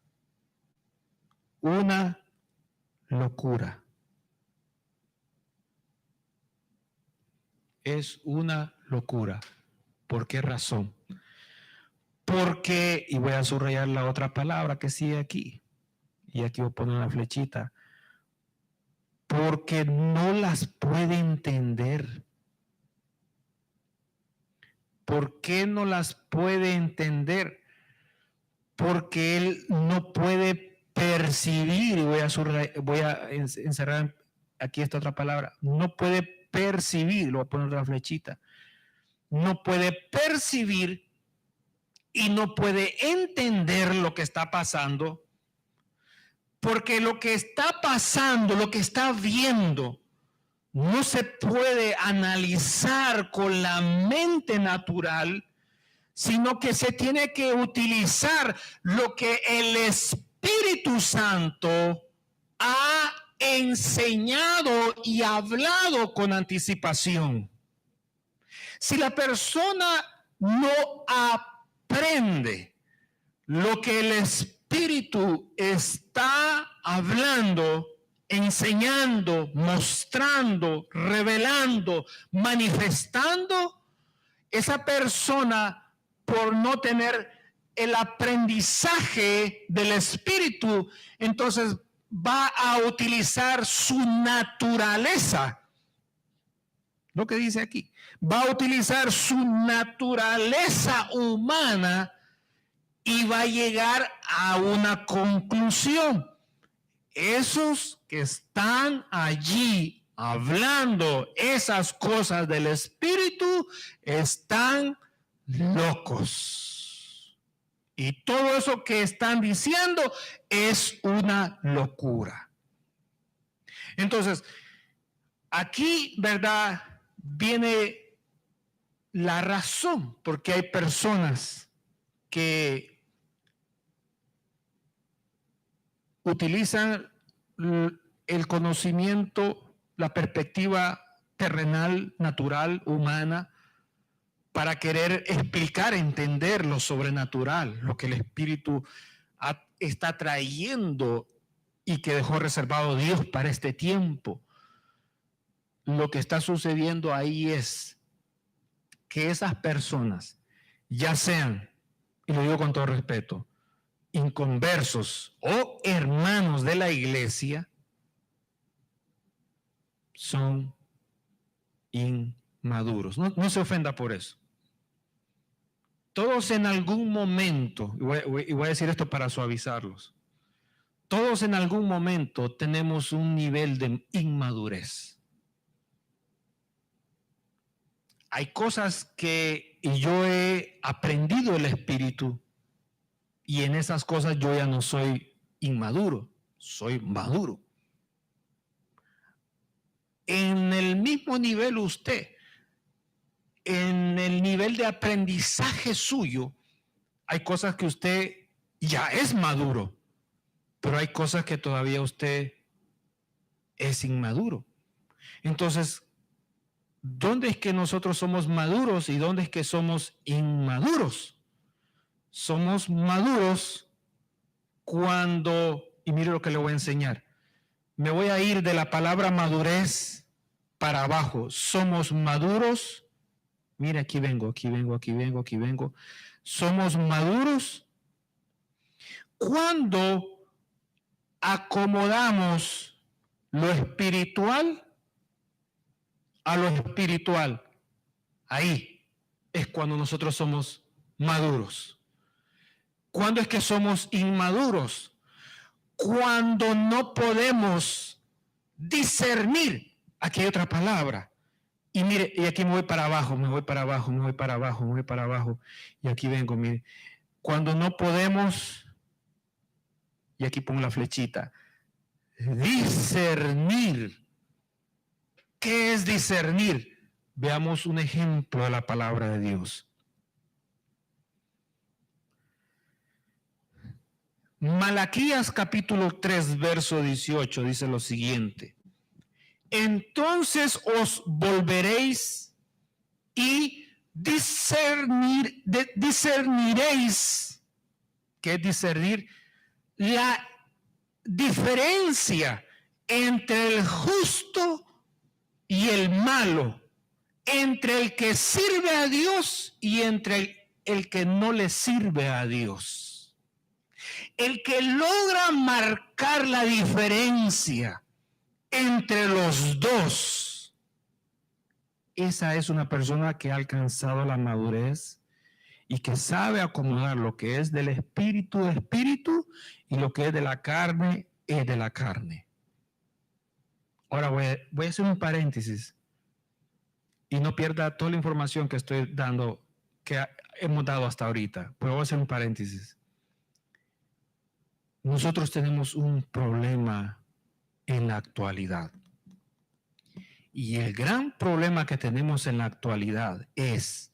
una locura. Es una locura. ¿Por qué razón? Porque, y voy a subrayar la otra palabra que sigue aquí, y aquí voy a poner una flechita, porque no las puede entender. ¿Por qué no las puede entender? Porque él no puede percibir, y voy a encerrar aquí esta otra palabra, no puede percibir, lo voy a poner otra flechita, no puede percibir y no puede entender lo que está pasando, porque lo que está pasando, lo que está viendo, no se puede analizar con la mente natural, sino que se tiene que utilizar lo que el Espíritu Santo ha enseñado y hablado con anticipación. Si la persona no aprende lo que el Espíritu está hablando, enseñando, mostrando, revelando, manifestando, esa persona, por no tener el aprendizaje del Espíritu, entonces va a utilizar su naturaleza. Lo que dice aquí, va a utilizar su naturaleza humana y va a llegar a una conclusión. Esos que están allí hablando esas cosas del Espíritu están locos. Y todo eso que están diciendo es una locura. Entonces, aquí, ¿verdad? Viene la razón, porque hay personas que utilizan el conocimiento, la perspectiva terrenal, natural, humana, para querer explicar, entender lo sobrenatural, lo que el Espíritu está trayendo y que dejó reservado Dios para este tiempo. Lo que está sucediendo ahí es que esas personas, ya sean, y lo digo con todo respeto, inconversos o hermanos de la iglesia, son inmaduros. No se ofenda por eso. Todos en algún momento, y voy a decir esto para suavizarlos, todos en algún momento tenemos un nivel de inmadurez. Hay cosas que yo he aprendido del Espíritu y en esas cosas yo ya no soy inmaduro, soy maduro. En el mismo nivel usted, en el nivel de aprendizaje suyo, hay cosas que usted ya es maduro, pero hay cosas que todavía usted es inmaduro. Entonces, ¿dónde es que nosotros somos maduros y dónde es que somos inmaduros? Somos maduros cuando, y mire lo que le voy a enseñar, me voy a ir de la palabra madurez para abajo. Somos maduros, mire, aquí vengo. Somos maduros cuando acomodamos lo espiritual a lo espiritual. Ahí es cuando nosotros somos maduros. ¿Cuándo es que somos inmaduros? Cuando no podemos discernir. Aquí hay otra palabra. Y mire, y aquí me voy para abajo. Y aquí vengo, mire. Cuando no podemos, y aquí pongo la flechita, discernir. ¿Qué es discernir? Veamos un ejemplo de la palabra de Dios. Malaquías capítulo 3, verso 18 dice lo siguiente: entonces os volveréis y discerniréis. ¿Qué es discernir? La diferencia entre el justo y el malo, entre el que sirve a Dios y entre el que no le sirve a Dios. El que logra marcar la diferencia entre los dos, esa es una persona que ha alcanzado la madurez y que sabe acomodar lo que es del espíritu, y lo que es de la carne, es de la carne. Ahora voy a hacer un paréntesis y no pierda toda la información que estoy dando, que hemos dado hasta ahorita, pero voy a hacer un paréntesis. Nosotros tenemos un problema en la actualidad. Y el gran problema que tenemos en la actualidad es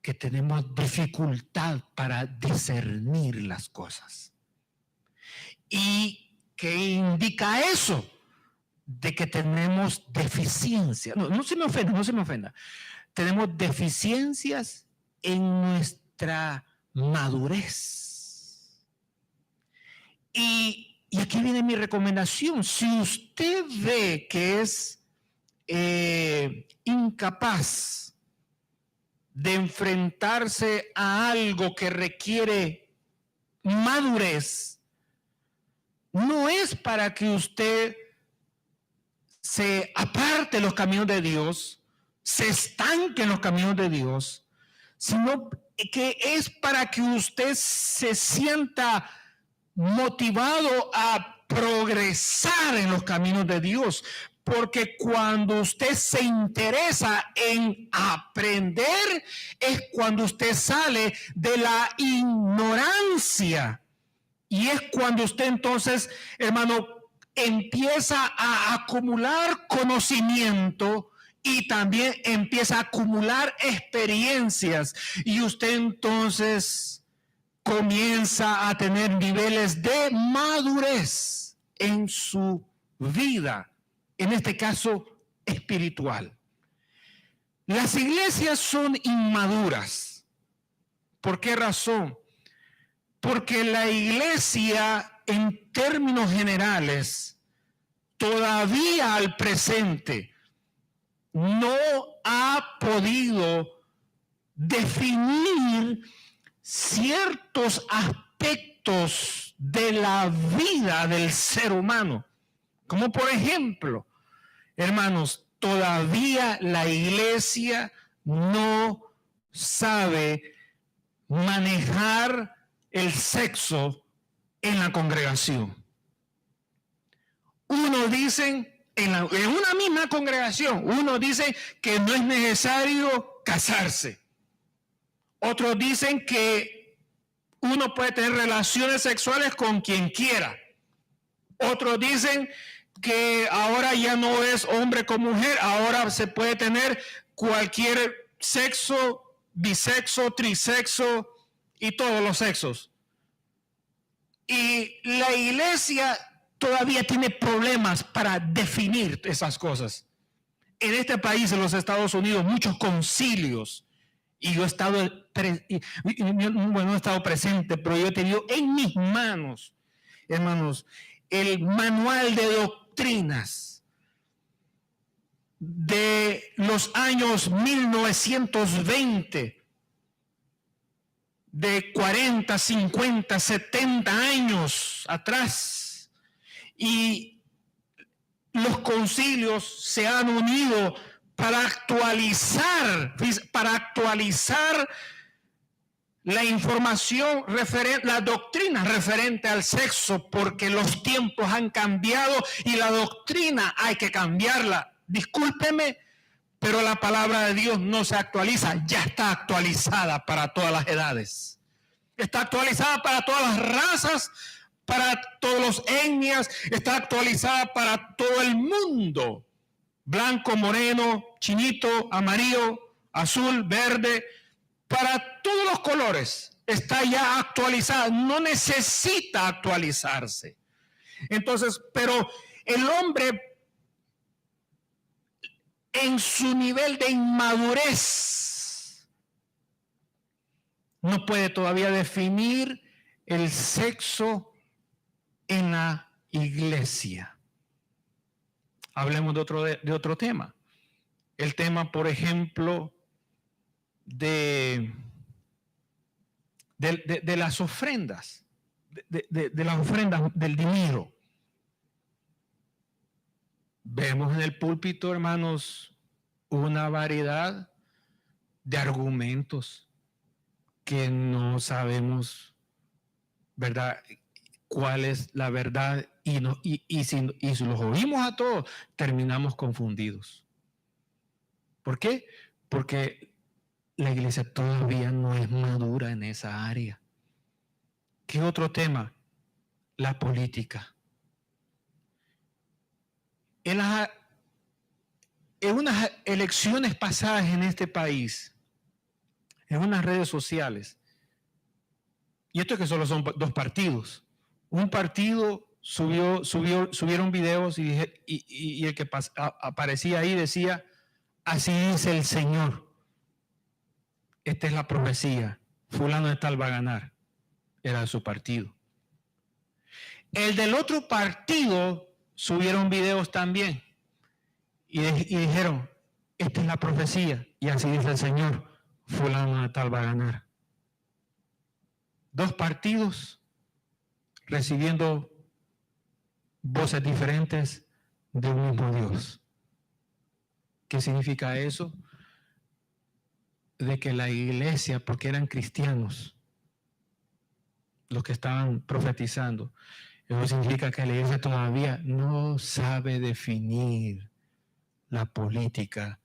que tenemos dificultad para discernir las cosas. ¿Y qué indica eso? De que tenemos deficiencias. No se me ofenda. Tenemos deficiencias en nuestra madurez. Y aquí viene mi recomendación. Si usted ve que es incapaz de enfrentarse a algo que requiere madurez, no es para que usted se aparte de los caminos de Dios, se estanque en los caminos de Dios, sino que es para que usted se sienta motivado a progresar en los caminos de Dios. Porque cuando usted se interesa en aprender, es cuando usted sale de la ignorancia. Y es cuando usted entonces, hermano, empieza a acumular conocimiento y también empieza a acumular experiencias. Y usted entonces comienza a tener niveles de madurez en su vida. En este caso, espiritual. Las iglesias son inmaduras. ¿Por qué razón? Porque la iglesia, en términos generales, todavía al presente, no ha podido definir ciertos aspectos de la vida del ser humano. Como por ejemplo, hermanos, todavía la iglesia no sabe manejar el sexo en la congregación. Unos dicen, en una misma congregación, unos dicen que no es necesario casarse. Otros dicen que uno puede tener relaciones sexuales con quien quiera. Otros dicen que ahora ya no es hombre con mujer, ahora se puede tener cualquier sexo, bisexo, trisexo y todos los sexos. Y la iglesia todavía tiene problemas para definir esas cosas. En este país, en los Estados Unidos, muchos concilios, y yo he estado, no he estado presente, pero yo he tenido en mis manos, hermanos, el manual de doctrinas de los años 1920, de 40, 50, 70 años atrás. Y los concilios se han unido para actualizar la información la doctrina referente al sexo, porque los tiempos han cambiado y la doctrina hay que cambiarla. Discúlpeme, pero la palabra de Dios no se actualiza, ya está actualizada para todas las edades. Está actualizada para todas las razas, para todos los etnias, está actualizada para todo el mundo. Blanco, moreno, chinito, amarillo, azul, verde, para todos los colores está ya actualizada, no necesita actualizarse. Entonces, pero el hombre en su nivel de inmadurez, no puede todavía definir el sexo en la iglesia. Hablemos de otro tema. El tema, por ejemplo, de las ofrendas, de las ofrendas del dinero. Vemos en el púlpito, hermanos, una variedad de argumentos que no sabemos, ¿verdad?, cuál es la verdad, y si los oímos a todos, terminamos confundidos. ¿Por qué? Porque la iglesia todavía no es madura en esa área. ¿Qué otro tema? La política. En unas elecciones pasadas en este país, en unas redes sociales, y esto es que solo son dos partidos, un partido subieron videos y el que aparecía ahí decía: así dice el Señor, esta es la profecía, fulano de tal va a ganar. Era de su partido. El del otro partido subieron videos también y dijeron: esta es la profecía y así dice el Señor, fulano de tal va a ganar. Dos partidos recibiendo voces diferentes de un mismo Dios. ¿Qué significa eso? De que la iglesia, porque eran cristianos los que estaban profetizando, eso significa que la iglesia todavía no sabe definir la política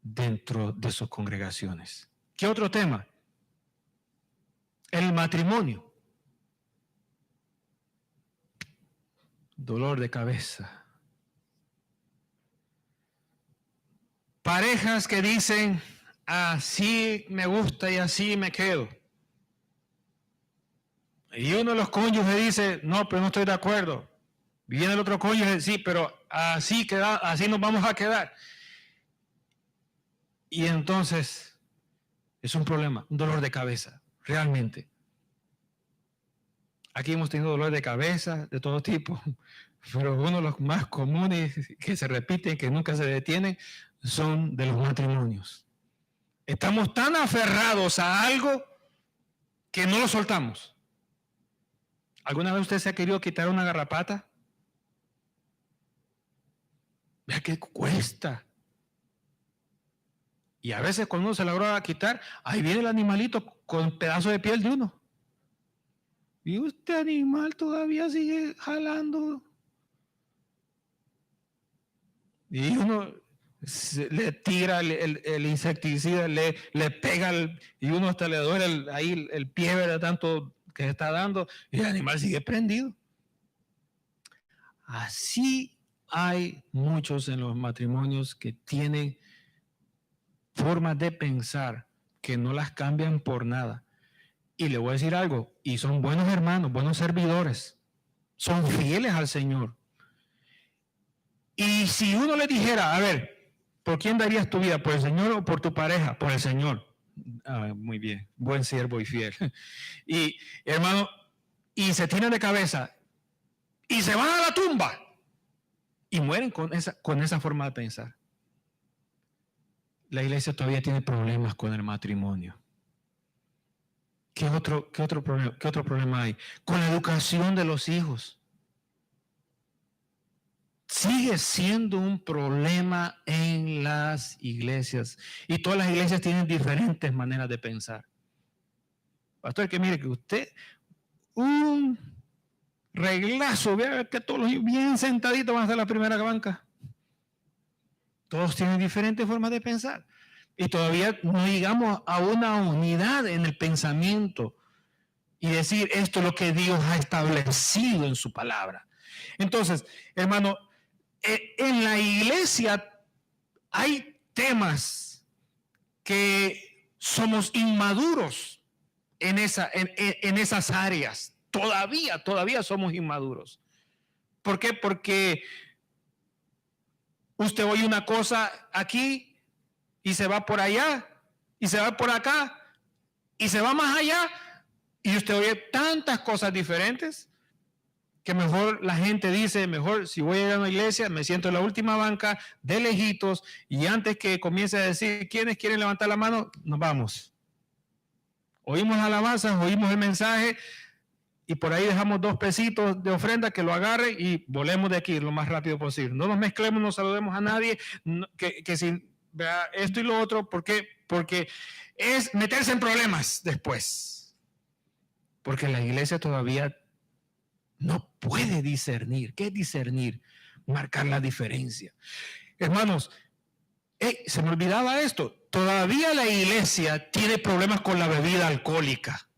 dentro de sus congregaciones. ¿Qué otro tema? El matrimonio. Dolor de cabeza. Parejas que dicen: así me gusta y así me quedo. Y uno de los cónyuges dice: no, pero no estoy de acuerdo. Y viene el otro cónyuge: sí, pero así nos vamos a quedar. Y entonces es un problema, un dolor de cabeza, realmente. Aquí hemos tenido dolor de cabeza de todo tipo, pero uno de los más comunes que se repiten, que nunca se detienen, son de los matrimonios. Estamos tan aferrados a algo que no lo soltamos. ¿Alguna vez usted se ha querido quitar una garrapata? Vea que cuesta. Y a veces cuando uno se la logra quitar, ahí viene el animalito con pedazo de piel de uno. Y este animal todavía sigue jalando. Y uno le tira el insecticida, le pega, y uno hasta le duele ahí el pie de tanto que está dando, y el animal sigue prendido. Así hay muchos en los matrimonios que tienen formas de pensar que no las cambian por nada. Y le voy a decir algo, y son buenos hermanos, buenos servidores, son fieles al Señor. Y si uno le dijera: a ver, ¿por quién darías tu vida? ¿Por el Señor o por tu pareja? Por el Señor. Ah, muy bien, buen siervo y fiel. Y hermano, y se tiran de cabeza y se van a la tumba y mueren con esa forma de pensar. La iglesia todavía tiene problemas con el matrimonio. ¿Qué otro problema hay? Con la educación de los hijos. Sigue siendo un problema en las iglesias. Y todas las iglesias tienen diferentes maneras de pensar. Pastor, que mire que usted, un reglazo, vea que todos los bien sentaditos van a estar en la primera banca. Todos tienen diferentes formas de pensar. Y todavía no llegamos a una unidad en el pensamiento y decir: esto es lo que Dios ha establecido en su palabra. Entonces, hermano, en la iglesia hay temas que somos inmaduros en esas áreas. Todavía somos inmaduros. ¿Por qué? Porque Usted oye una cosa aquí y se va por allá y se va por acá y se va más allá y usted oye tantas cosas diferentes que mejor la gente dice, mejor si voy a ir a una iglesia, me siento en la última banca de lejitos y antes que comience a decir quiénes quieren levantar la mano, nos vamos. Oímos alabanzas, oímos el mensaje y por ahí dejamos 2 pesitos de ofrenda que lo agarren y volemos de aquí lo más rápido posible. No nos mezclemos, no saludemos a nadie, que si vea esto y lo otro, ¿por qué? Porque es meterse en problemas después. Porque la iglesia todavía no puede discernir. ¿Qué es discernir? Marcar la diferencia. Hermanos, se me olvidaba esto. Todavía la iglesia tiene problemas con la bebida alcohólica.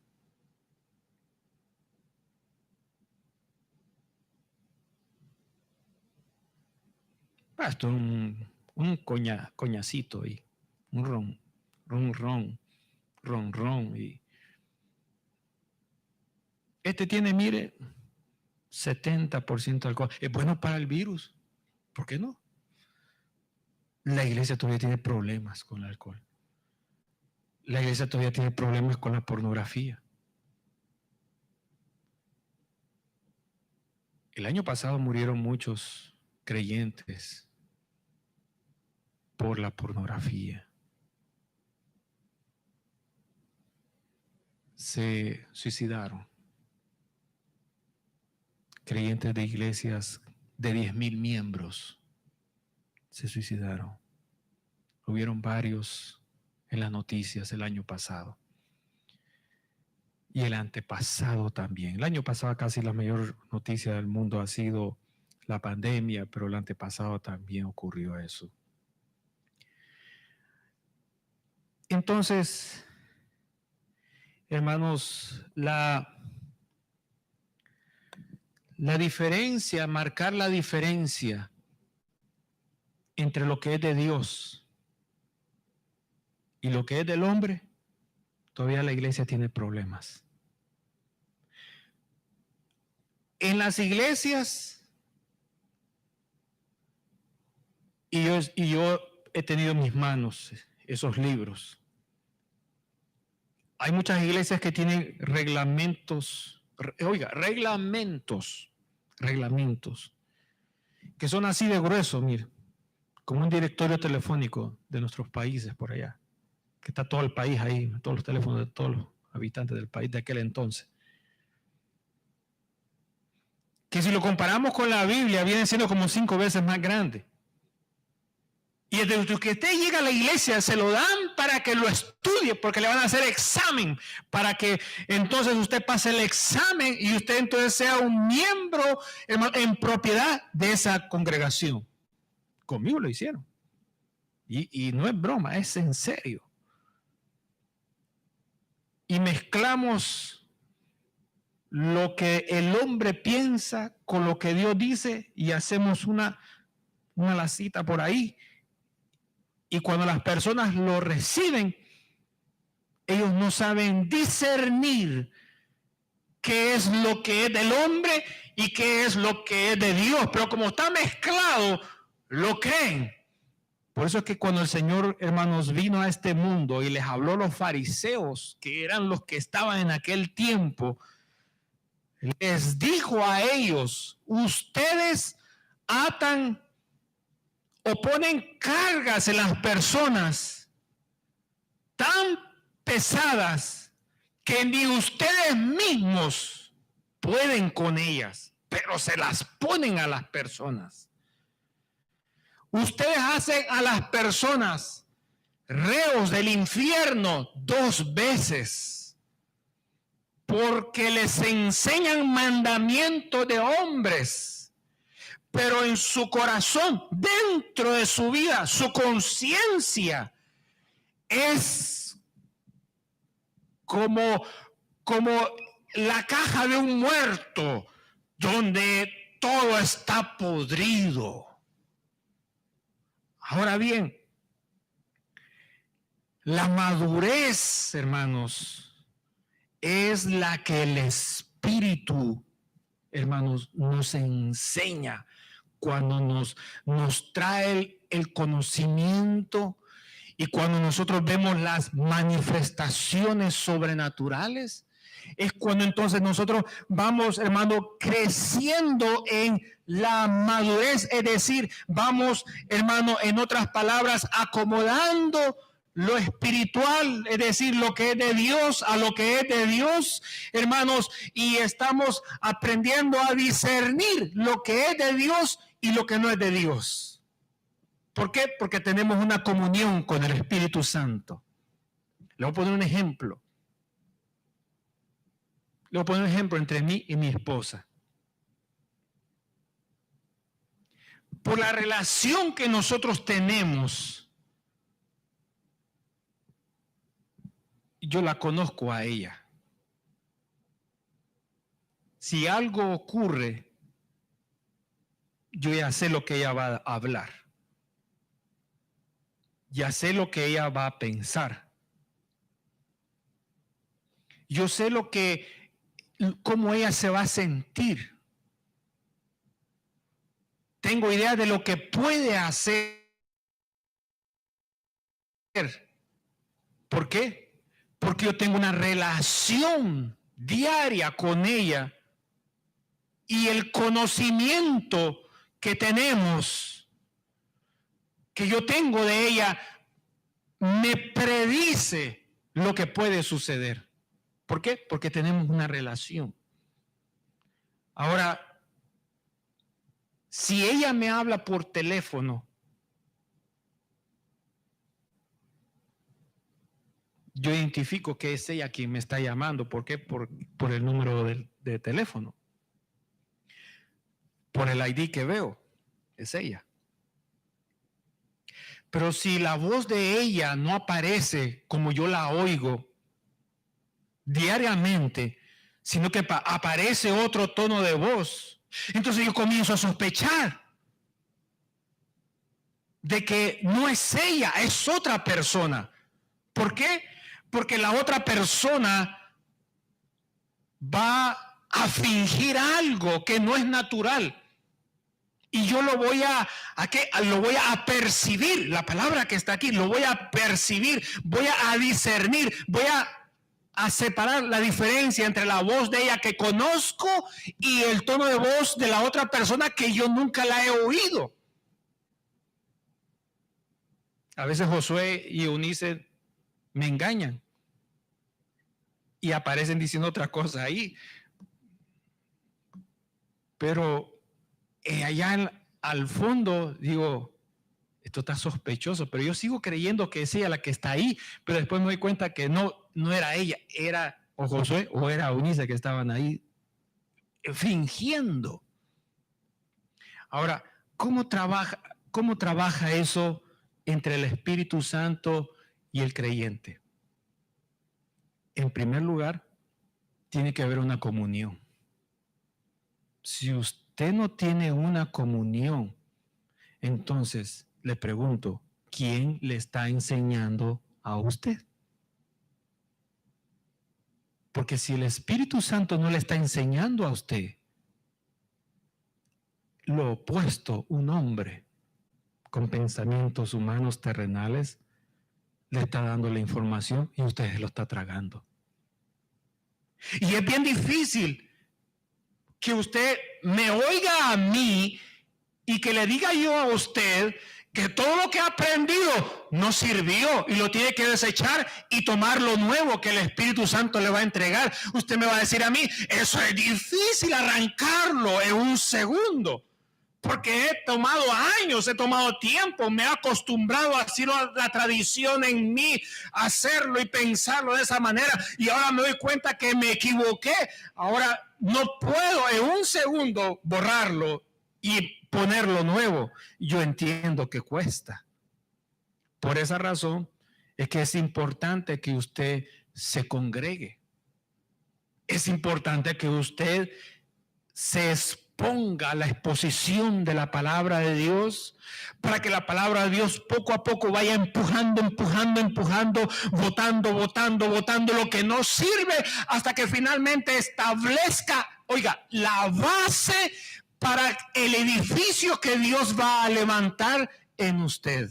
Esto es un coñacito y un ron. Y este tiene, mire, 70% alcohol. Es bueno para el virus. ¿Por qué no? La iglesia todavía tiene problemas con el alcohol. La iglesia todavía tiene problemas con la pornografía. El año pasado murieron muchos creyentes por la pornografía. Se suicidaron. Creyentes de iglesias de 10,000 miembros se suicidaron. Hubieron varios en las noticias el año pasado. Y el antepasado también. El año pasado casi la mayor noticia del mundo ha sido la pandemia, pero el antepasado también ocurrió eso. Entonces, hermanos, la diferencia, marcar la diferencia entre lo que es de Dios y lo que es del hombre, todavía la iglesia tiene problemas. En las iglesias, y yo he tenido en mis manos esos libros. Hay muchas iglesias que tienen reglamentos, que son así de gruesos, mire, como un directorio telefónico de nuestros países por allá, que está todo el país ahí, todos los teléfonos de todos los habitantes del país de aquel entonces. Que si lo comparamos con la Biblia, vienen siendo como 5 veces más grandes. Y desde que usted llega a la iglesia, se lo dan para que lo estudie, porque le van a hacer examen, para que entonces usted pase el examen y usted entonces sea un miembro en propiedad de esa congregación. Conmigo lo hicieron. Y no es broma, es en serio. Y mezclamos lo que el hombre piensa con lo que Dios dice y hacemos una lacita por ahí. Y cuando las personas lo reciben, ellos no saben discernir qué es lo que es del hombre y qué es lo que es de Dios. Pero como está mezclado, lo creen. Por eso es que cuando el Señor, hermanos, vino a este mundo y les habló a los fariseos, que eran los que estaban en aquel tiempo, les dijo a ellos: ustedes atan o ponen cargas en las personas tan pesadas que ni ustedes mismos pueden con ellas, pero se las ponen a las personas. Ustedes hacen a las personas reos del infierno 2 veces, porque les enseñan mandamientos de hombres, pero en su corazón, dentro de su vida, su conciencia es como la caja de un muerto, donde todo está podrido. Ahora bien, la madurez, hermanos, es la que el Espíritu, hermanos, nos enseña cuando nos trae el conocimiento y cuando nosotros vemos las manifestaciones sobrenaturales, es cuando entonces nosotros vamos, hermano, creciendo en la madurez, es decir, vamos, hermano, en otras palabras, acomodando lo espiritual, es decir, lo que es de Dios a lo que es de Dios, hermanos, y estamos aprendiendo a discernir lo que es de Dios y lo que no es de Dios. ¿Por qué? Porque tenemos una comunión con el Espíritu Santo. Le voy a poner un ejemplo. Le voy a poner un ejemplo entre mí y mi esposa. Por la relación que nosotros tenemos, yo la conozco a ella. Si algo ocurre, yo ya sé lo que ella va a hablar. Ya sé lo que ella va a pensar. Yo sé cómo ella se va a sentir. Tengo idea de lo que puede hacer. ¿Por qué? Porque yo tengo una relación diaria con ella y el conocimiento que tenemos, que yo tengo de ella, me predice lo que puede suceder. ¿Por qué? Porque tenemos una relación. Ahora, si ella me habla por teléfono, yo identifico que es ella quien me está llamando. ¿Por qué? Por el número de teléfono. Por el ID que veo, es ella. Pero si la voz de ella no aparece como yo la oigo diariamente, sino que aparece otro tono de voz, entonces yo comienzo a sospechar de que no es ella, es otra persona. ¿Por qué? Porque la otra persona va a fingir algo que no es natural. Y yo lo voy lo voy a percibir, la palabra que está aquí, lo voy a percibir, voy a discernir, voy a separar la diferencia entre la voz de ella que conozco y el tono de voz de la otra persona que yo nunca la he oído. A veces Josué y Eunice me engañan y aparecen diciendo otra cosa ahí. Pero allá al fondo digo, esto está sospechoso, pero yo sigo creyendo que es ella la que está ahí, pero después me doy cuenta que no era ella, era o Josué o era Eunice que estaban ahí fingiendo. Ahora, ¿cómo trabaja eso entre el Espíritu Santo y el creyente? En primer lugar, tiene que haber una comunión. Si usted no tiene una comunión, entonces le pregunto, ¿quién le está enseñando a usted? Porque si el Espíritu Santo no le está enseñando a usted, lo opuesto, un hombre con pensamientos humanos terrenales, le está dando la información y usted lo está tragando. Y es bien difícil que usted me oiga a mí y que le diga yo a usted que todo lo que ha aprendido no sirvió y lo tiene que desechar y tomar lo nuevo que el Espíritu Santo le va a entregar. Usted me va a decir a mí, eso es difícil arrancarlo en un segundo. Porque he tomado años, he tomado tiempo, me he acostumbrado a hacer la tradición en mí, a hacerlo y pensarlo de esa manera. Y ahora me doy cuenta que me equivoqué. Ahora no puedo en un segundo borrarlo y ponerlo nuevo. Yo entiendo que cuesta. Por esa razón es que es importante que usted se congregue. Es importante que usted se ponga la exposición de la palabra de Dios para que la palabra de Dios poco a poco vaya empujando, botando lo que no sirve hasta que finalmente establezca, oiga, la base para el edificio que Dios va a levantar en usted.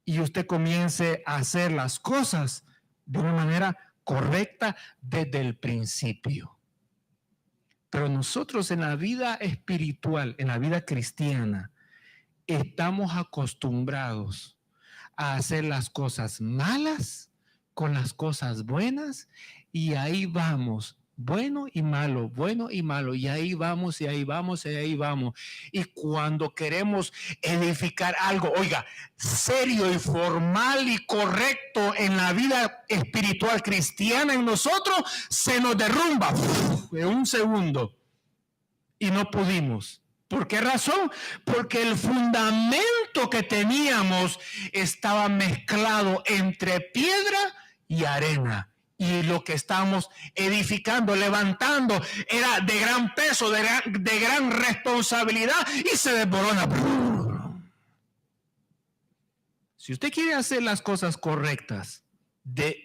Y usted comience a hacer las cosas de una manera correcta desde el principio. Pero nosotros en la vida espiritual, en la vida cristiana, estamos acostumbrados a hacer las cosas malas con las cosas buenas y ahí vamos, bueno y malo, y ahí vamos, y ahí vamos, y ahí vamos. Y cuando queremos edificar algo, oiga, serio y formal y correcto en la vida espiritual cristiana en nosotros, se nos derrumba en un segundo y no pudimos. ¿Por qué razón? Porque el fundamento que teníamos estaba mezclado entre piedra y arena. Y lo que estábamos edificando, levantando, era de gran peso, de gran responsabilidad y se desborona. Si usted quiere hacer las cosas correctas,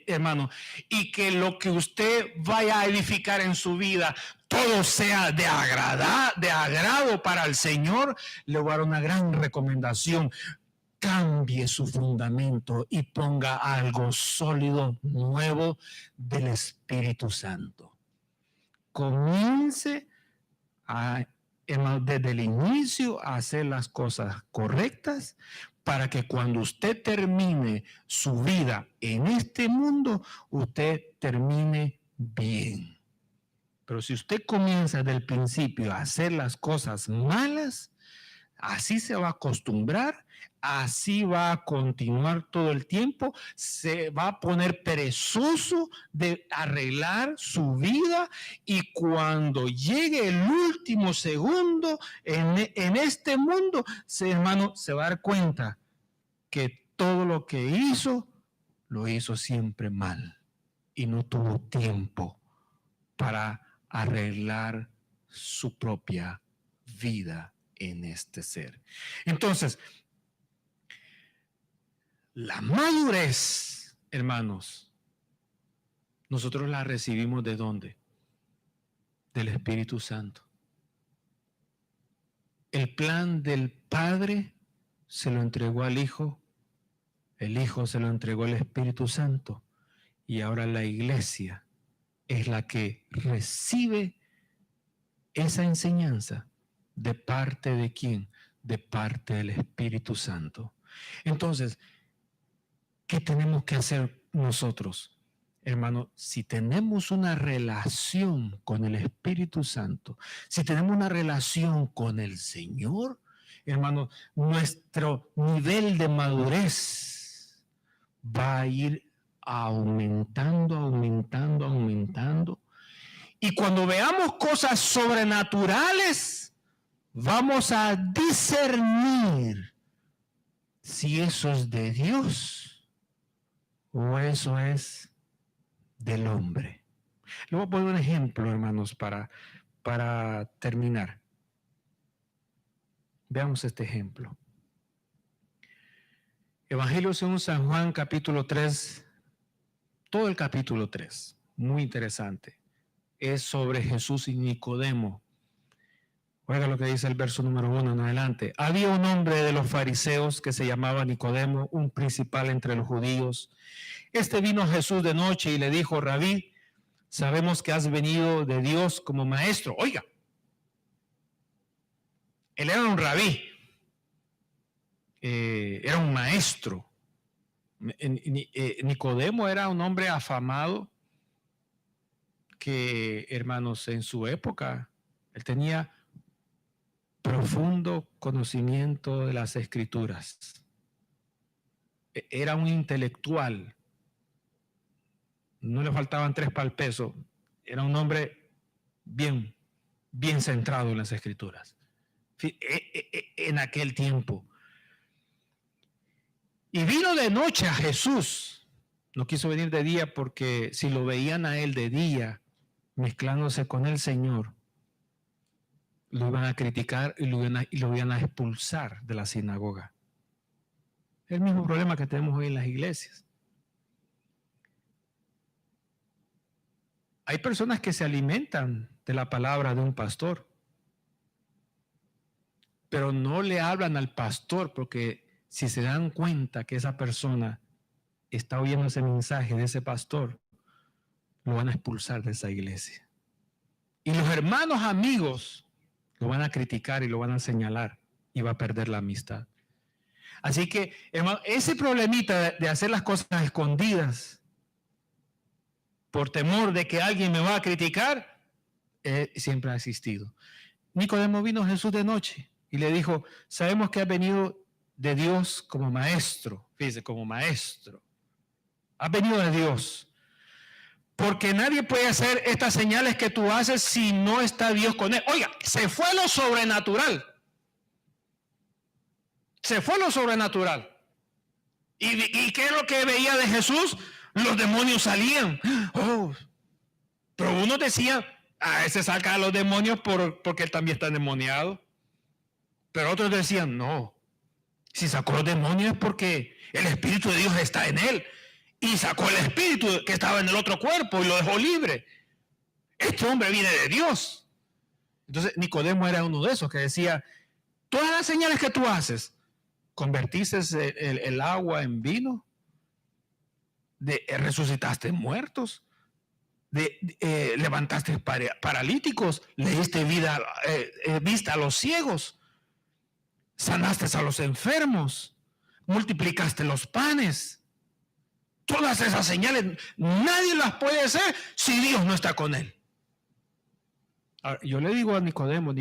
hermano, y que lo que usted vaya a edificar en su vida todo sea de agrado para el Señor, le voy a dar una gran recomendación. Cambie su fundamento y ponga algo sólido, nuevo del Espíritu Santo. Comience desde el inicio a hacer las cosas correctas para que cuando usted termine su vida en este mundo, usted termine bien. Pero si usted comienza desde el principio a hacer las cosas malas, así se va a acostumbrar, así va a continuar todo el tiempo, se va a poner perezoso de arreglar su vida y cuando llegue el último segundo en este mundo, hermano, se va a dar cuenta que todo lo que hizo, lo hizo siempre mal y no tuvo tiempo para arreglar su propia vida en este ser. Entonces, la madurez, hermanos, nosotros la recibimos ¿de dónde? Del Espíritu Santo. El plan del Padre se lo entregó al Hijo, el Hijo se lo entregó al Espíritu Santo y ahora la iglesia es la que recibe esa enseñanza. ¿De parte de quién? De parte del Espíritu Santo. Entonces, ¿qué tenemos que hacer nosotros? Hermano, si tenemos una relación con el Espíritu Santo, si tenemos una relación con el Señor, hermano, nuestro nivel de madurez va a ir aumentando. Y cuando veamos cosas sobrenaturales, vamos a discernir si eso es de Dios o eso es del hombre. Le voy a poner un ejemplo, hermanos, para terminar. Veamos este ejemplo. Evangelio según San Juan, capítulo 3, todo el capítulo 3, muy interesante. Es sobre Jesús y Nicodemo. Oiga lo que dice el verso número 1 en adelante. Había un hombre de los fariseos que se llamaba Nicodemo, un principal entre los judíos. Este vino a Jesús de noche y le dijo: Rabí, sabemos que has venido de Dios como maestro. Oiga, él era un rabí, era un maestro. Nicodemo era un hombre afamado que, hermanos, en su época, él tenía profundo conocimiento de las Escrituras. Era un intelectual. No le faltaban 3 para el peso. Era un hombre bien centrado en las Escrituras. En aquel tiempo. Y vino de noche a Jesús. No quiso venir de día porque si lo veían a él de día, mezclándose con el Señor, lo iban a criticar y lo iban a expulsar de la sinagoga. El mismo problema que tenemos hoy en las iglesias. Hay personas que se alimentan de la palabra de un pastor. pero no le hablan al pastor, porque si se dan cuenta que esa persona está oyendo ese mensaje de ese pastor, lo van a expulsar de esa iglesia. Y los hermanos amigos lo van a criticar y lo van a señalar y va a perder la amistad. Así que, hermano, ese problemita de hacer las cosas escondidas por temor de que alguien me va a criticar, siempre ha existido. Nicodemo vino a Jesús de noche y le dijo, sabemos que has venido de Dios como maestro, fíjese, como maestro. Has venido de Dios. Porque nadie puede hacer estas señales que tú haces si no está Dios con él. Oiga, se fue lo sobrenatural. Se fue lo sobrenatural. ¿Y qué es lo que veía de Jesús? Los demonios salían. Oh, pero uno decía, ese saca a los demonios porque él también está endemoniado. Pero otros decían, no. Si sacó los demonios es porque el Espíritu de Dios está en él. Y sacó el espíritu que estaba en el otro cuerpo y lo dejó libre. Este hombre viene de Dios. Entonces Nicodemo era uno de esos que decía, todas las señales que tú haces, convertiste el agua en vino, resucitaste muertos, levantaste paralíticos, le diste vista a los ciegos, sanaste a los enfermos, multiplicaste los panes. Todas esas señales, nadie las puede hacer si Dios no está con él. Ahora, yo le digo a Nicodemo,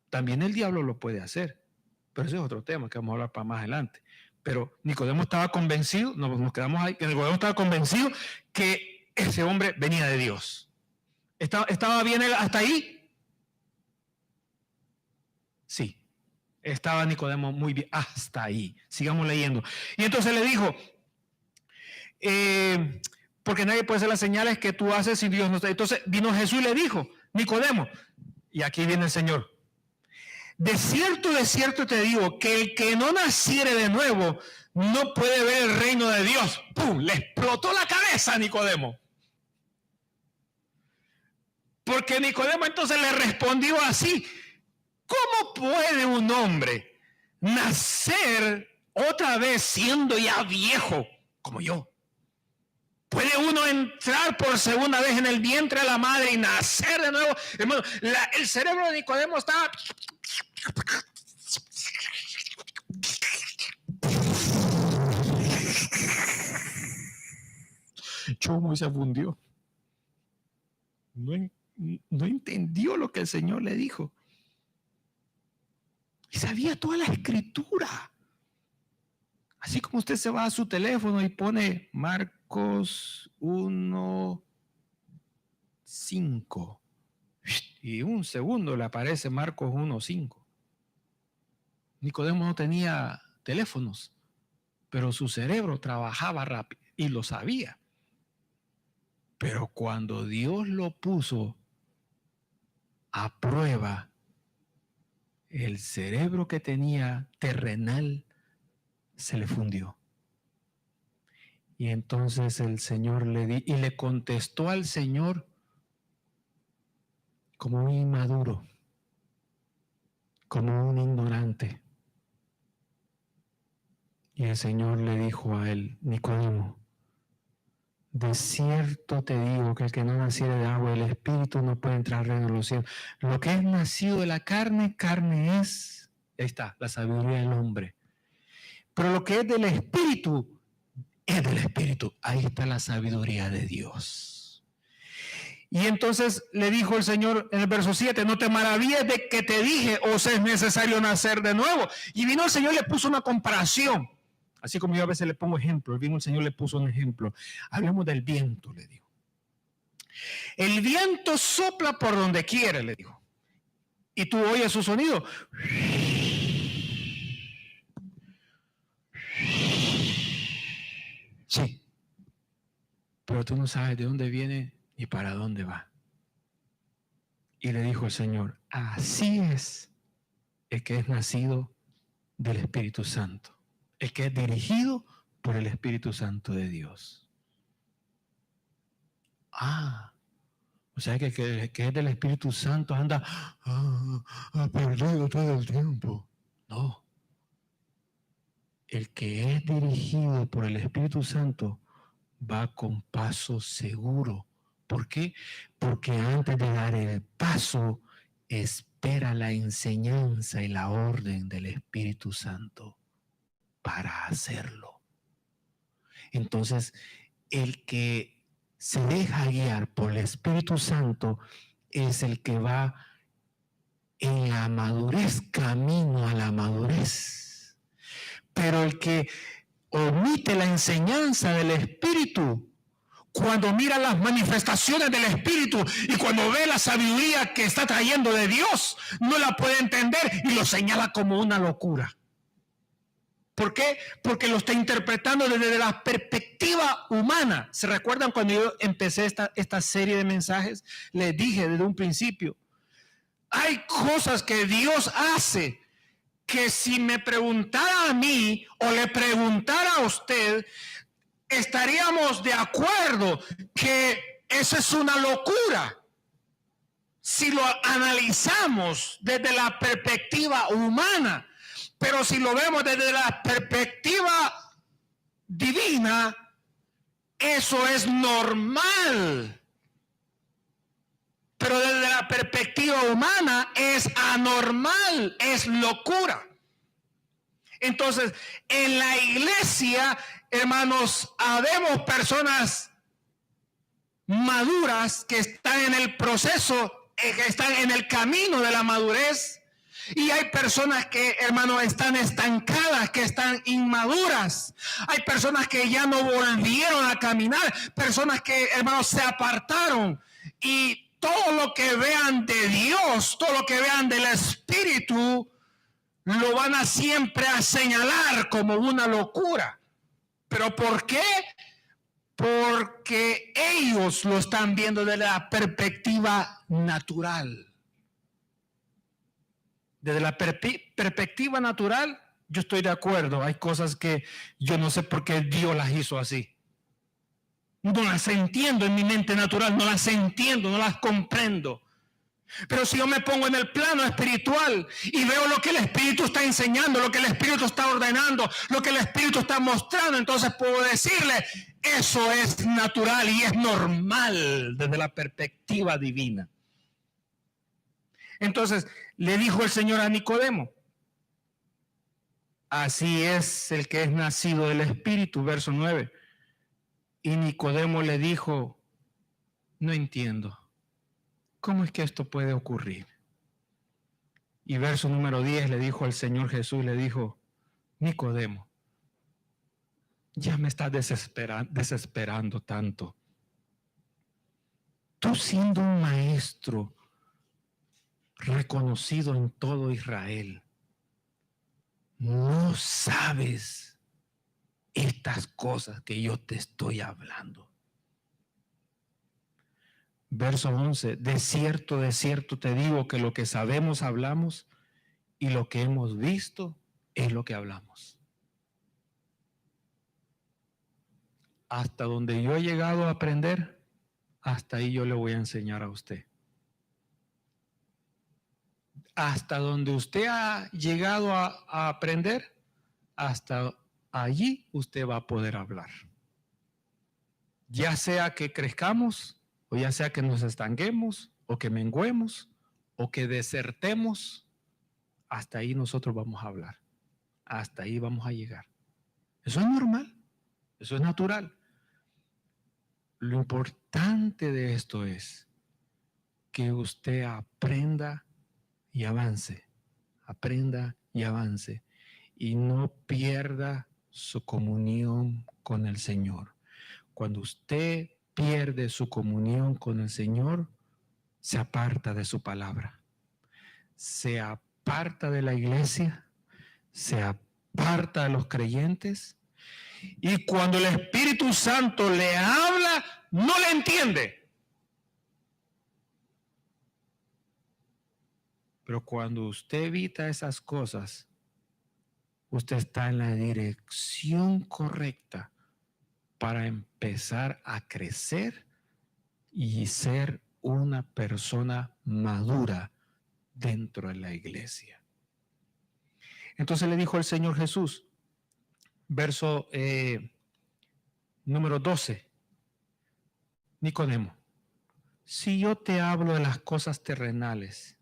también el diablo lo puede hacer. Pero ese es otro tema que vamos a hablar para más adelante. Pero Nicodemo estaba convencido, nos quedamos ahí, que Nicodemo estaba convencido que ese hombre venía de Dios. ¿Estaba bien él hasta ahí? Sí, estaba Nicodemo muy bien hasta ahí. Sigamos leyendo. Y entonces le dijo, porque nadie puede hacer las señales que tú haces si Dios no está. Entonces vino Jesús y le dijo, Nicodemo, y aquí viene el Señor, de cierto te digo que el que no naciere de nuevo no puede ver el reino de Dios. ¡Pum! Le explotó la cabeza a Nicodemo. Porque Nicodemo entonces le respondió así, ¿cómo puede un hombre nacer otra vez siendo ya viejo como yo? ¿Puede uno entrar por segunda vez en el vientre de la madre y nacer de nuevo? Hermano, el cerebro de Nicodemo estaba... Chomo y se fundió. No entendió lo que el Señor le dijo. Y sabía toda la escritura. Así como usted se va a su teléfono y pone Marcos 1:5 y un segundo le aparece Marcos 1:5. Nicodemo no tenía teléfonos, pero su cerebro trabajaba rápido y lo sabía. Pero cuando Dios lo puso a prueba, el cerebro que tenía terrenal se le fundió. Y entonces el Señor le contestó al Señor como un inmaduro, como un ignorante. Y el Señor le dijo a él, Nicodemo, de cierto te digo que el que no naciere de agua y el Espíritu no puede entrar al reino de los cielos. Lo que es nacido de la carne, carne es. Ahí está, la sabiduría del hombre. Pero lo que es del Espíritu, es del Espíritu. Ahí está la sabiduría de Dios. Y entonces le dijo el Señor en el verso 7, no te maravilles de que te dije, os es necesario nacer de nuevo. Y vino el Señor y le puso una comparación. Así como yo a veces le pongo ejemplos, vino el Señor y le puso un ejemplo. Hablemos del viento, le dijo. El viento sopla por donde quiere, le dijo. Y tú oyes su sonido. Sí. Pero tú no sabes de dónde viene ni para dónde va. Y le dijo el Señor, así es el que es nacido del Espíritu Santo. El que es dirigido por el Espíritu Santo de Dios. O sea que es del Espíritu Santo anda perdido todo el tiempo. No. El que es dirigido por el Espíritu Santo va con paso seguro. ¿Por qué? Porque antes de dar el paso, espera la enseñanza y la orden del Espíritu Santo para hacerlo. Entonces, el que se deja guiar por el Espíritu Santo es el que va en la madurez, camino a la madurez. Pero el que omite la enseñanza del Espíritu, cuando mira las manifestaciones del Espíritu y cuando ve la sabiduría que está trayendo de Dios, no la puede entender y lo señala como una locura. ¿Por qué? Porque lo está interpretando desde la perspectiva humana. ¿Se recuerdan cuando yo empecé esta serie de mensajes? Les dije desde un principio, hay cosas que Dios hace que si me preguntara a mí o le preguntara a usted, estaríamos de acuerdo que eso es una locura. Si lo analizamos desde la perspectiva humana, pero si lo vemos desde la perspectiva divina, eso es normal. Pero desde la perspectiva humana es anormal, es locura. Entonces, en la iglesia, hermanos, habemos personas maduras que están en el proceso, que están en el camino de la madurez. Y hay personas que, hermanos, están estancadas, que están inmaduras. Hay personas que ya no volvieron a caminar, personas que, hermanos, se apartaron. Y todo lo que vean de Dios, todo lo que vean del Espíritu, lo van a siempre a señalar como una locura. ¿Pero por qué? Porque ellos lo están viendo desde la perspectiva natural. Desde la perspectiva natural, yo estoy de acuerdo. Hay cosas que yo no sé por qué Dios las hizo así. No las entiendo en mi mente natural, no las entiendo, no las comprendo. Pero si yo me pongo en el plano espiritual y veo lo que el Espíritu está enseñando, lo que el Espíritu está ordenando, lo que el Espíritu está mostrando, entonces puedo decirle, eso es natural y es normal desde la perspectiva divina. Entonces le dijo el Señor a Nicodemo, así es el que es nacido del Espíritu, verso 9. Y Nicodemo le dijo, no entiendo. ¿Cómo es que esto puede ocurrir? Y verso número 10 le dijo al Señor Jesús, le dijo, Nicodemo, ya me estás desesperando tanto. Tú siendo un maestro reconocido en todo Israel, no sabes estas cosas que yo te estoy hablando. Verso 11, de cierto te digo que lo que sabemos hablamos y lo que hemos visto es lo que hablamos. Hasta donde yo he llegado a aprender, hasta ahí yo le voy a enseñar a usted. Hasta donde usted ha llegado a aprender, hasta allí usted va a poder hablar. Ya sea que crezcamos, o ya sea que nos estanquemos, o que menguemos, o que desertemos, hasta ahí nosotros vamos a hablar. Hasta ahí vamos a llegar. Eso es normal, eso es natural. Lo importante de esto es que usted aprenda y avance, aprenda y avance, y no pierda su comunión con el Señor. Cuando usted pierde su comunión con el Señor, se aparta de su palabra, se aparta de la iglesia, se aparta de los creyentes, y cuando el Espíritu Santo le habla, no le entiende. Pero cuando usted evita esas cosas, usted está en la dirección correcta para empezar a crecer y ser una persona madura dentro de la iglesia. Entonces le dijo el Señor Jesús, verso número 12, Nicodemo, si yo te hablo de las cosas terrenales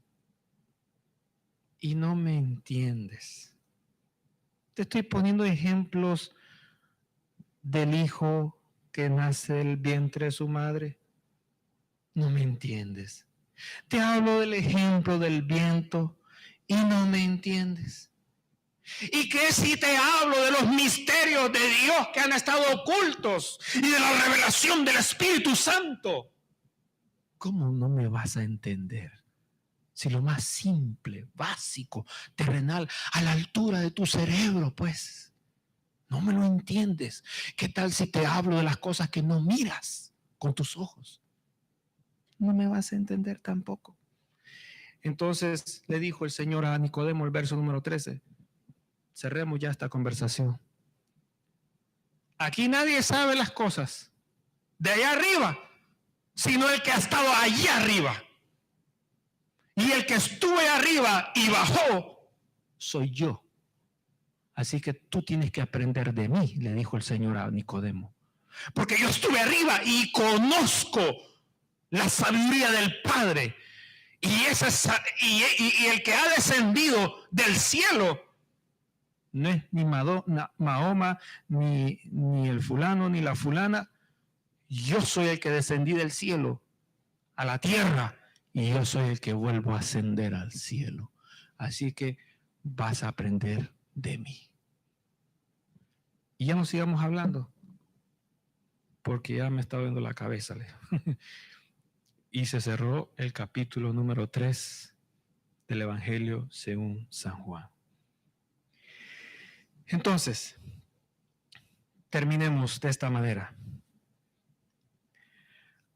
y no me entiendes, te estoy poniendo ejemplos del hijo que nace del vientre de su madre, no me entiendes. Te hablo del ejemplo del viento y no me entiendes. Y que si te hablo de los misterios de Dios que han estado ocultos y de la revelación del Espíritu Santo, ¿cómo no me vas a entender? Si lo más simple, básico, terrenal, a la altura de tu cerebro, pues, no me lo entiendes. ¿Qué tal si te hablo de las cosas que no miras con tus ojos? No me vas a entender tampoco. Entonces le dijo el Señor a Nicodemo, el verso número 13, cerremos ya esta conversación. Aquí nadie sabe las cosas de allá arriba, sino el que ha estado allá arriba. Y el que estuve arriba y bajó, soy yo. Así que tú tienes que aprender de mí, le dijo el Señor a Nicodemo. Porque yo estuve arriba y conozco la sabiduría del Padre. Y el que ha descendido del cielo no es ni Mahoma, ni el fulano, ni la fulana. Yo soy el que descendí del cielo a la tierra y yo soy el que vuelvo a ascender al cielo. Así que vas a aprender de mí. Y ya no sigamos hablando, porque ya me está dando la cabeza. Y se cerró el capítulo número 3 del Evangelio según San Juan. Entonces, terminemos de esta manera.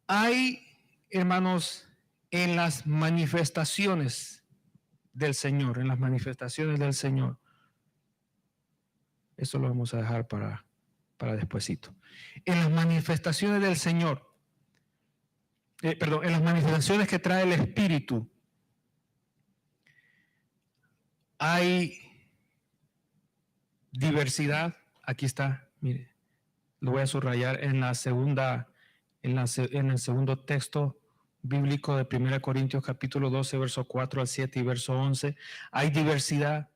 Hay, hermanos, en las manifestaciones del Señor, eso lo vamos a dejar para despuesito. En las manifestaciones del Señor, en las manifestaciones que trae el Espíritu, hay diversidad. Aquí está, mire, lo voy a subrayar en el segundo texto bíblico de 1 Corintios capítulo 12, verso 4 al 7 y verso 11. Hay diversidad.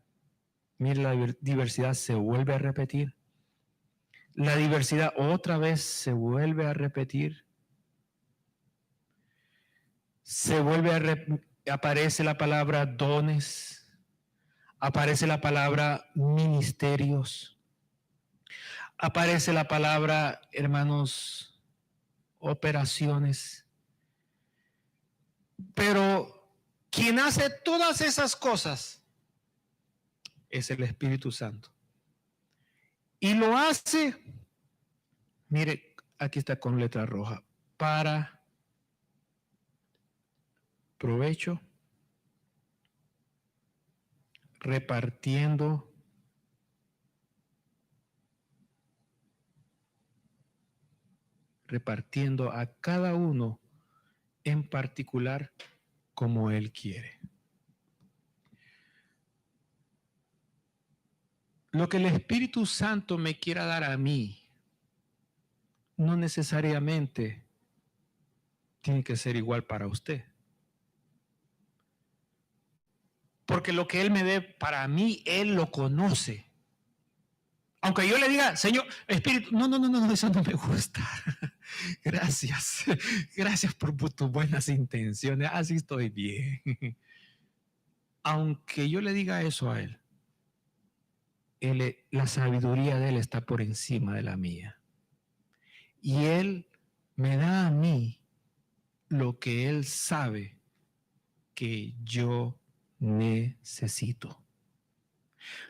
Mire, la diversidad se vuelve a repetir. La diversidad otra vez se vuelve a repetir. Aparece la palabra dones, aparece la palabra ministerios, aparece la palabra, hermanos, operaciones. Pero quien hace todas esas cosas es el Espíritu Santo. Y lo hace, mire, aquí está con letra roja, para provecho, repartiendo a cada uno en particular como Él quiere. Lo que el Espíritu Santo me quiera dar a mí, no necesariamente tiene que ser igual para usted. Porque lo que Él me dé para mí, Él lo conoce. Aunque yo le diga, Señor, Espíritu, no, eso no me gusta. Gracias por tus buenas intenciones, así estoy bien. Aunque yo le diga eso a Él, la sabiduría de Él está por encima de la mía. Y Él me da a mí lo que Él sabe que yo necesito.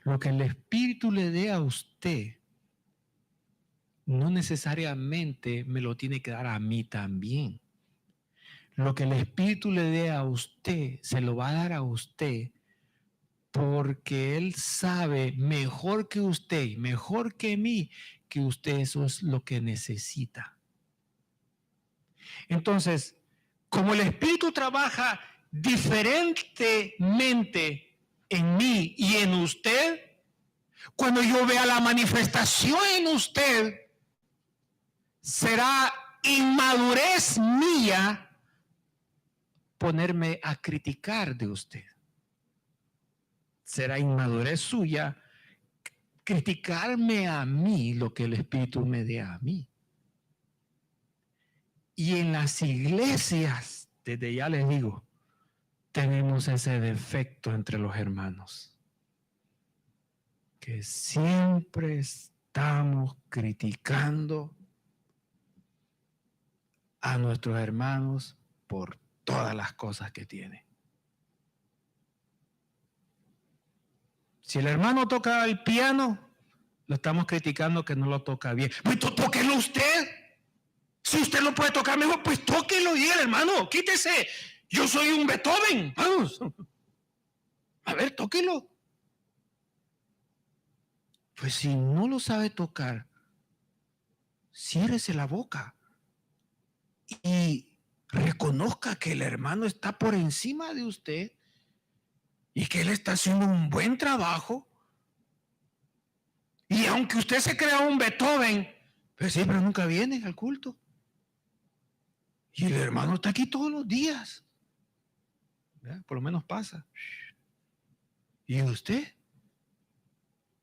Lo que el Espíritu le dé a usted, no necesariamente me lo tiene que dar a mí también. Lo que el Espíritu le dé a usted, se lo va a dar a usted porque Él sabe mejor que usted y mejor que mí que usted eso es lo que necesita. Entonces, como el Espíritu trabaja diferentemente en mí y en usted, cuando yo vea la manifestación en usted, será inmadurez mía ponerme a criticar de usted. Será inmadurez suya criticarme a mí lo que el Espíritu me dé a mí. Y en las iglesias, desde ya les digo, tenemos ese defecto entre los hermanos, que siempre estamos criticando a nuestros hermanos por todas las cosas que tienen. Si el hermano toca el piano, lo estamos criticando que no lo toca bien. Pues tóquelo usted. Si usted lo puede tocar mejor, pues tóquelo y el hermano, quítese. Yo soy un Beethoven. Vamos. A ver, tóquelo. Pues si no lo sabe tocar, ciérrese la boca y reconozca que el hermano está por encima de usted y que él está haciendo un buen trabajo. Y aunque usted se crea un Beethoven, pues sí, pero nunca viene al culto. Y el hermano está aquí todos los días. ¿Verdad? Por lo menos pasa. ¿Y usted?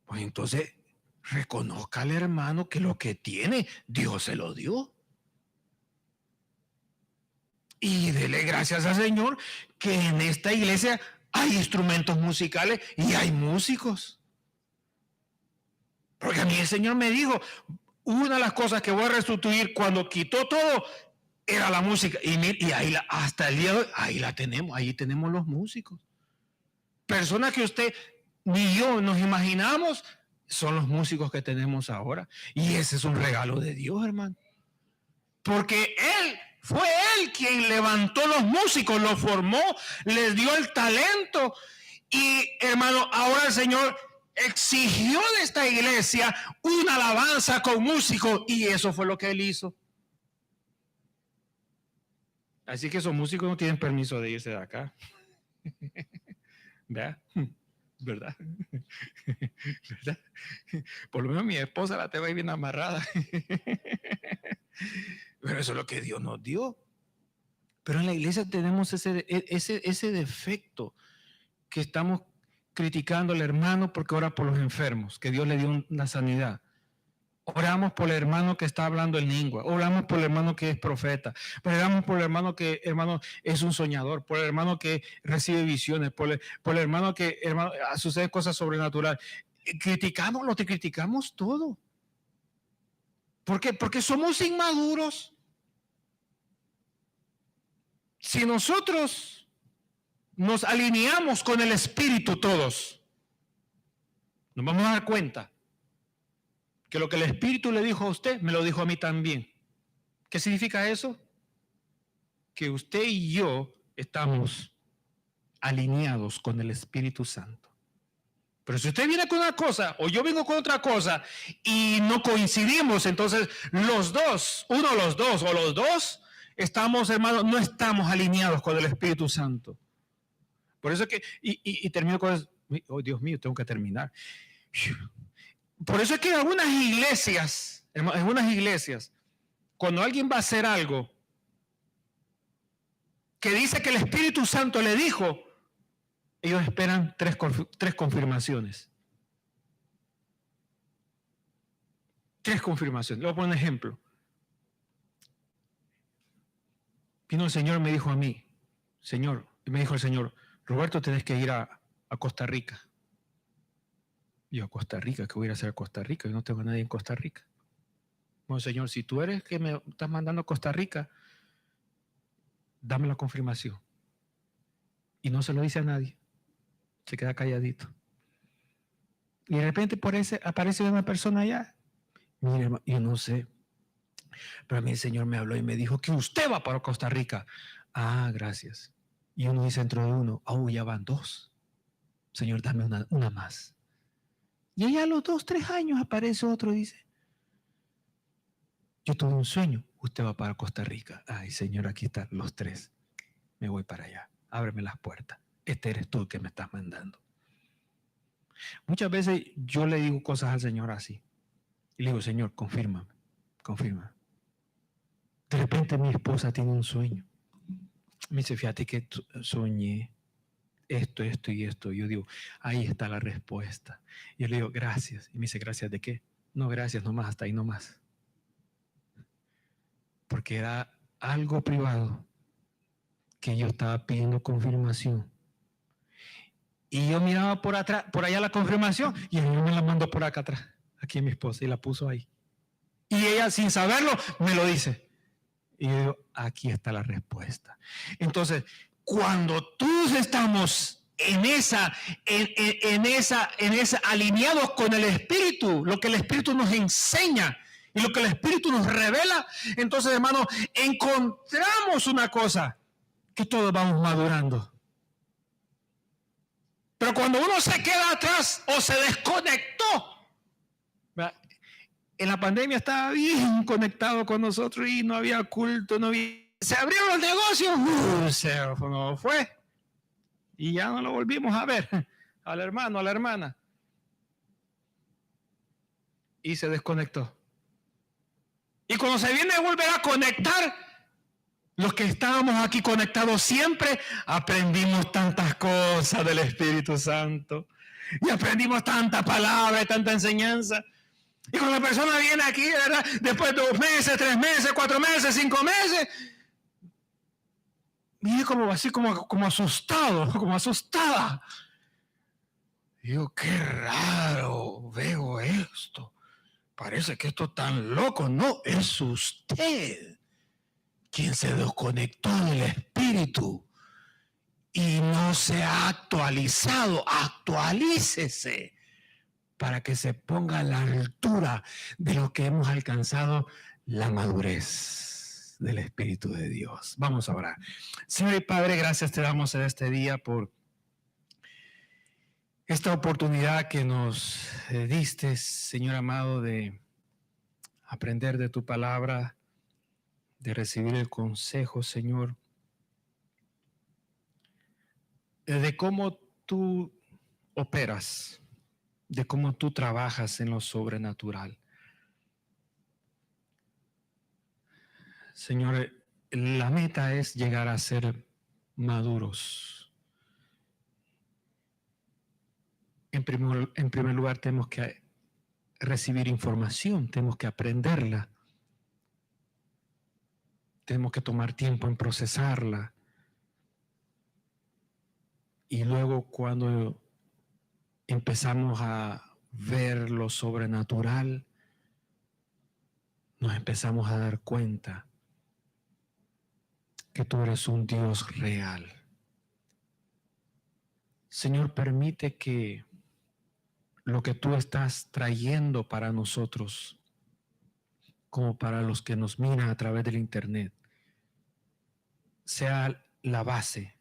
Pues entonces reconozca al hermano que lo que tiene, Dios se lo dio. Y dele gracias al Señor que en esta iglesia hay instrumentos musicales y hay músicos. Porque a mí el Señor me dijo, una de las cosas que voy a restituir cuando quitó todo era la música. Y ahí hasta el día de hoy, ahí la tenemos, ahí tenemos los músicos. Personas que usted ni yo nos imaginamos, son los músicos que tenemos ahora. Y ese es un regalo de Dios, hermano. Porque fue Él quien levantó los músicos, los formó, les dio el talento. Y hermano, ahora el Señor exigió de esta iglesia una alabanza con músicos y eso fue lo que Él hizo. Así que esos músicos no tienen permiso de irse de acá. ¿Verdad? ¿Verdad? ¿Verdad? Por lo menos mi esposa la tengo ahí bien amarrada. Pero eso es lo que Dios nos dio. Pero en la iglesia tenemos ese defecto que estamos criticando al hermano porque ora por los enfermos, que Dios le dio una sanidad. Oramos por el hermano que está hablando en lengua, oramos por el hermano que es profeta, oramos por el hermano que es un soñador, por el hermano que recibe visiones, por el hermano que sucede cosas sobrenaturales. Lo que criticamos todo. ¿Por qué? Porque somos inmaduros. Si nosotros nos alineamos con el Espíritu todos, nos vamos a dar cuenta que lo que el Espíritu le dijo a usted, me lo dijo a mí también. ¿Qué significa eso? Que usted y yo estamos alineados con el Espíritu Santo. Pero si usted viene con una cosa o yo vengo con otra cosa y no coincidimos, entonces los dos estamos, hermanos, no estamos alineados con el Espíritu Santo. Por eso es que, y termino con eso. Oh, Dios mío, tengo que terminar. Por eso es que en algunas iglesias, cuando alguien va a hacer algo que dice que el Espíritu Santo le dijo, ellos esperan tres confirmaciones. 3 confirmaciones. Le voy a poner un ejemplo. Vino el Señor y me dijo a mí, me dijo el Señor, Roberto, tenés que ir a Costa Rica. Yo, a Costa Rica, ¿qué voy a ir a hacer a Costa Rica? Yo no tengo a nadie en Costa Rica. Bueno, Señor, si tú eres que me estás mandando a Costa Rica, dame la confirmación. Y no se lo dice a nadie. Se queda calladito. Y de repente aparece una persona allá. Mire, yo no sé. Pero a mí el Señor me habló y me dijo que usted va para Costa Rica. Ah, gracias. Y uno dice dentro de uno, ya van 2. Señor, dame una más. Y allá a los 2, 3 años aparece otro y dice, yo tuve un sueño, usted va para Costa Rica. Ay, Señor, aquí están los 3. me voy para allá. Ábreme las puertas. Este eres tú que me estás mandando. Muchas veces yo le digo cosas al Señor así. Y le digo, Señor, confírmame, confírmame. De repente mi esposa tiene un sueño. Me dice, fíjate que soñé esto, esto y esto. Yo digo, ahí está la respuesta. Y yo le digo, gracias. Y me dice, ¿gracias de qué? No, gracias, nomás, hasta ahí nomás. Porque era algo privado que yo estaba pidiendo confirmación. Y yo miraba por atrás, por allá la confirmación, y él me la mandó por acá atrás, aquí mi esposa, y la puso ahí. Y ella, sin saberlo, me lo dice. Y yo digo, aquí está la respuesta. Entonces, cuando todos estamos en esa, alineados con el Espíritu, lo que el Espíritu nos enseña y lo que el Espíritu nos revela, entonces, hermanos, encontramos una cosa, que todos vamos madurando. Pero cuando uno se queda atrás o se desconectó, ¿verdad? En la pandemia estaba bien conectado con nosotros y no había culto, no había... Se abrieron los negocios, se no fue. Y ya no lo volvimos a ver, al hermano, a la hermana. Y se desconectó. Y cuando se viene a volver a conectar, los que estábamos aquí conectados siempre, aprendimos tantas cosas del Espíritu Santo. Y aprendimos tanta palabra y tanta enseñanza. Y cuando la persona viene aquí, ¿verdad? Después de 2 meses, 3 meses, 4 meses, 5 meses, viene como así, como asustado, como asustada. Y yo, qué raro veo esto. Parece que esto es tan loco. No, es usted quien se desconectó del Espíritu y no se ha actualizado. Actualícese para que se ponga a la altura de lo que hemos alcanzado, la madurez del Espíritu de Dios. Vamos a orar. Señor y Padre, gracias te damos en este día por esta oportunidad que nos diste, Señor amado, de aprender de tu palabra, de recibir el consejo, Señor, de cómo tú operas, de cómo tú trabajas en lo sobrenatural. Señor, la meta es llegar a ser maduros. En primer lugar, tenemos que recibir información, tenemos que aprenderla, tenemos que tomar tiempo en procesarla. Y luego cuando empezamos a ver lo sobrenatural, nos empezamos a dar cuenta que tú eres un Dios real. Señor, permite que lo que tú estás trayendo para nosotros, como para los que nos miran a través del internet, sea la base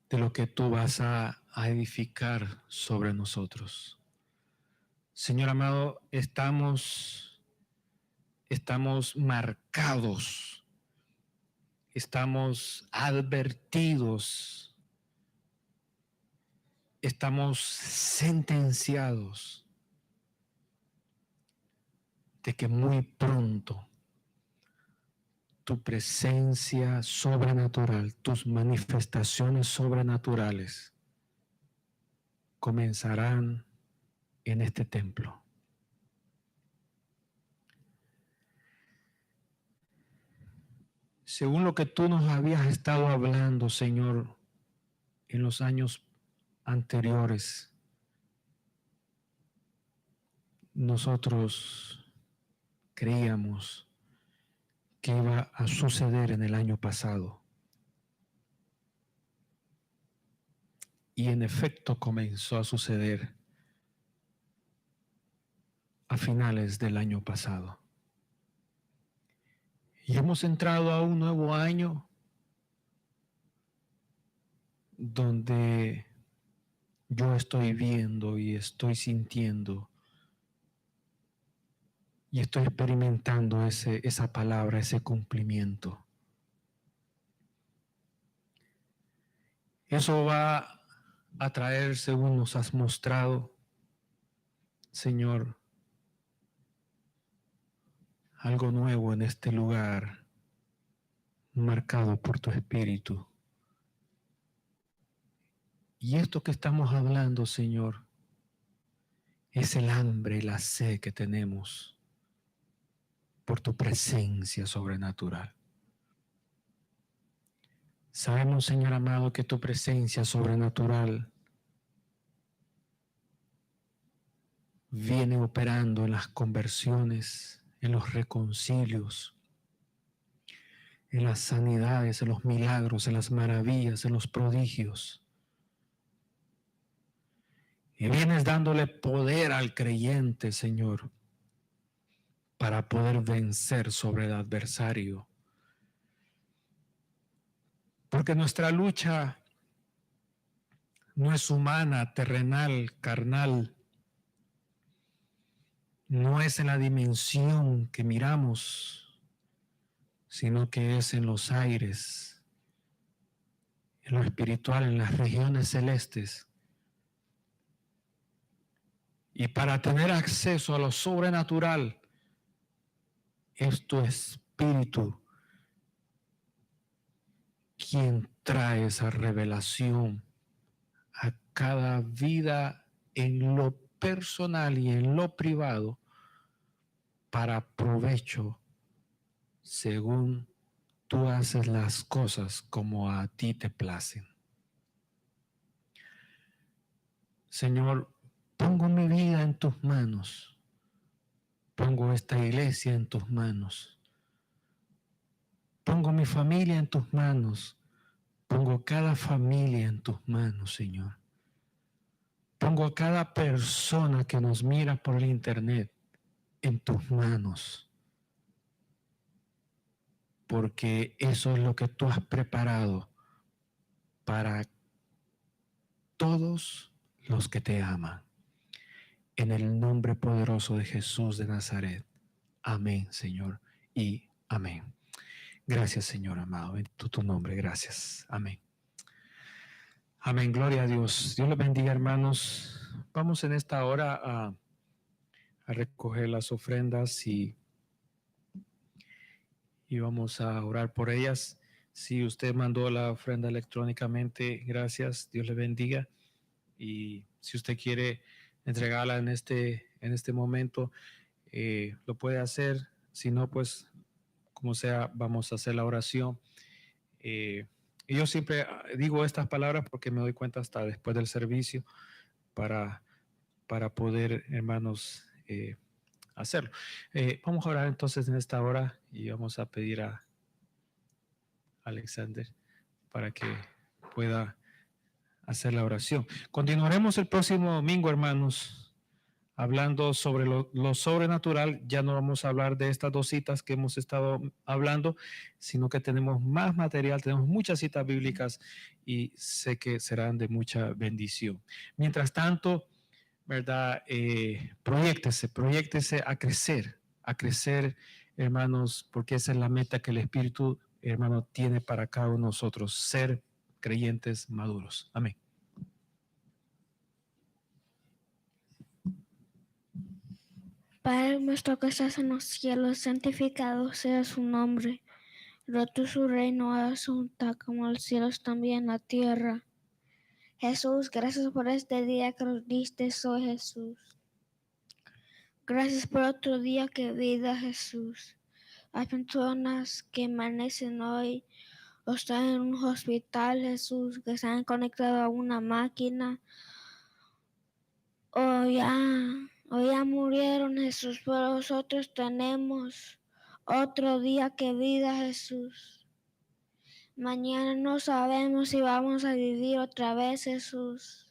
de lo que tú vas a edificar sobre nosotros. Señor amado, estamos marcados, estamos advertidos, estamos sentenciados de que muy pronto tu presencia sobrenatural, tus manifestaciones sobrenaturales comenzarán en este templo. Según lo que tú nos habías estado hablando, Señor, en los años anteriores, nosotros creíamos que iba a suceder en el año pasado. Y en efecto comenzó a suceder a finales del año pasado. Y hemos entrado a un nuevo año donde yo estoy viendo y estoy sintiendo y estoy experimentando esa palabra, ese cumplimiento. Eso va a traer, según nos has mostrado, Señor, algo nuevo en este lugar, marcado por tu Espíritu. Y esto que estamos hablando, Señor, es el hambre y la sed que tenemos por tu presencia sobrenatural. Sabemos, Señor amado, que tu presencia sobrenatural viene operando en las conversiones, en los reconcilios, en las sanidades, en los milagros, en las maravillas, en los prodigios. Y vienes dándole poder al creyente, Señor, para poder vencer sobre el adversario. Porque nuestra lucha no es humana, terrenal, carnal. No es en la dimensión que miramos, sino que es en los aires, en lo espiritual, en las regiones celestes. Y para tener acceso a lo sobrenatural, es tu espíritu quien trae esa revelación a cada vida en lo personal y en lo privado para provecho según tú haces las cosas como a ti te placen. Señor, pongo mi vida en tus manos. Pongo esta iglesia en tus manos. Pongo mi familia en tus manos. Pongo cada familia en tus manos, Señor. Pongo a cada persona que nos mira por el internet en tus manos. Porque eso es lo que tú has preparado para todos los que te aman. En el nombre poderoso de Jesús de Nazaret. Amén, Señor, y amén. Gracias, Señor amado. En tu nombre, gracias. Amén. Amén, gloria a Dios. Dios les bendiga, hermanos. Vamos en esta hora a recoger las ofrendas y vamos a orar por ellas. Si usted mandó la ofrenda electrónicamente, gracias. Dios le bendiga. Y si usted quiere entregarla en este momento, lo puede hacer. Si no, pues como sea, vamos a hacer la oración. Y yo siempre digo estas palabras porque me doy cuenta hasta después del servicio para poder, hermanos, hacerlo. Vamos a orar entonces en esta hora y vamos a pedir a Alexander para que pueda hacer la oración. Continuaremos el próximo domingo, hermanos, hablando sobre lo sobrenatural. Ya no vamos a hablar de estas dos citas que hemos estado hablando, sino que tenemos más material, tenemos muchas citas bíblicas y sé que serán de mucha bendición. Mientras tanto, ¿verdad? Proyéctese a crecer, hermanos, porque esa es la meta que el Espíritu, hermano, tiene para cada uno de nosotros, ser creyentes maduros. Amén. Padre nuestro que estás en los cielos, santificado sea su nombre. Venga su reino, haga su voluntad como en los cielos también en la tierra. Jesús, gracias por este día que nos diste hoy, Jesús. Gracias por otro día que vida, Jesús. Hay personas que amanecen hoy o están en un hospital, Jesús, que están conectados a una máquina o ya murieron, Jesús, pero nosotros tenemos otro día que vida, Jesús. Mañana no sabemos si vamos a vivir otra vez, Jesús.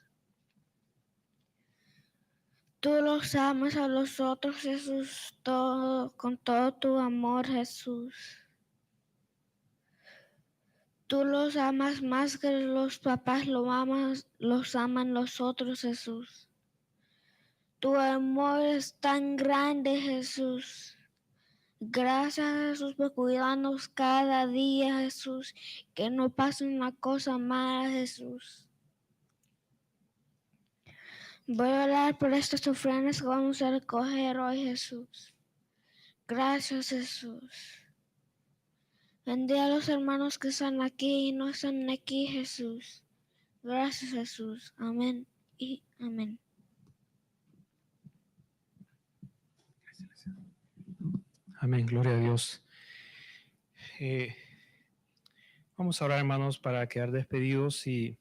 Tú los amas a los otros, Jesús, con todo tu amor, Jesús. Tú los amas más que los papás los aman los otros, Gracias, Jesús, por cuidarnos cada día, Jesús. Que no pase una cosa mala, Jesús. Voy a orar por estas ofrendas que vamos a recoger hoy, Jesús. Gracias, Jesús. Bendiga a los hermanos que están aquí y no están aquí, Jesús. Gracias, Jesús. Amén y amén. Amén, gloria a Dios. Vamos a orar, hermanos, para quedar despedidos. Y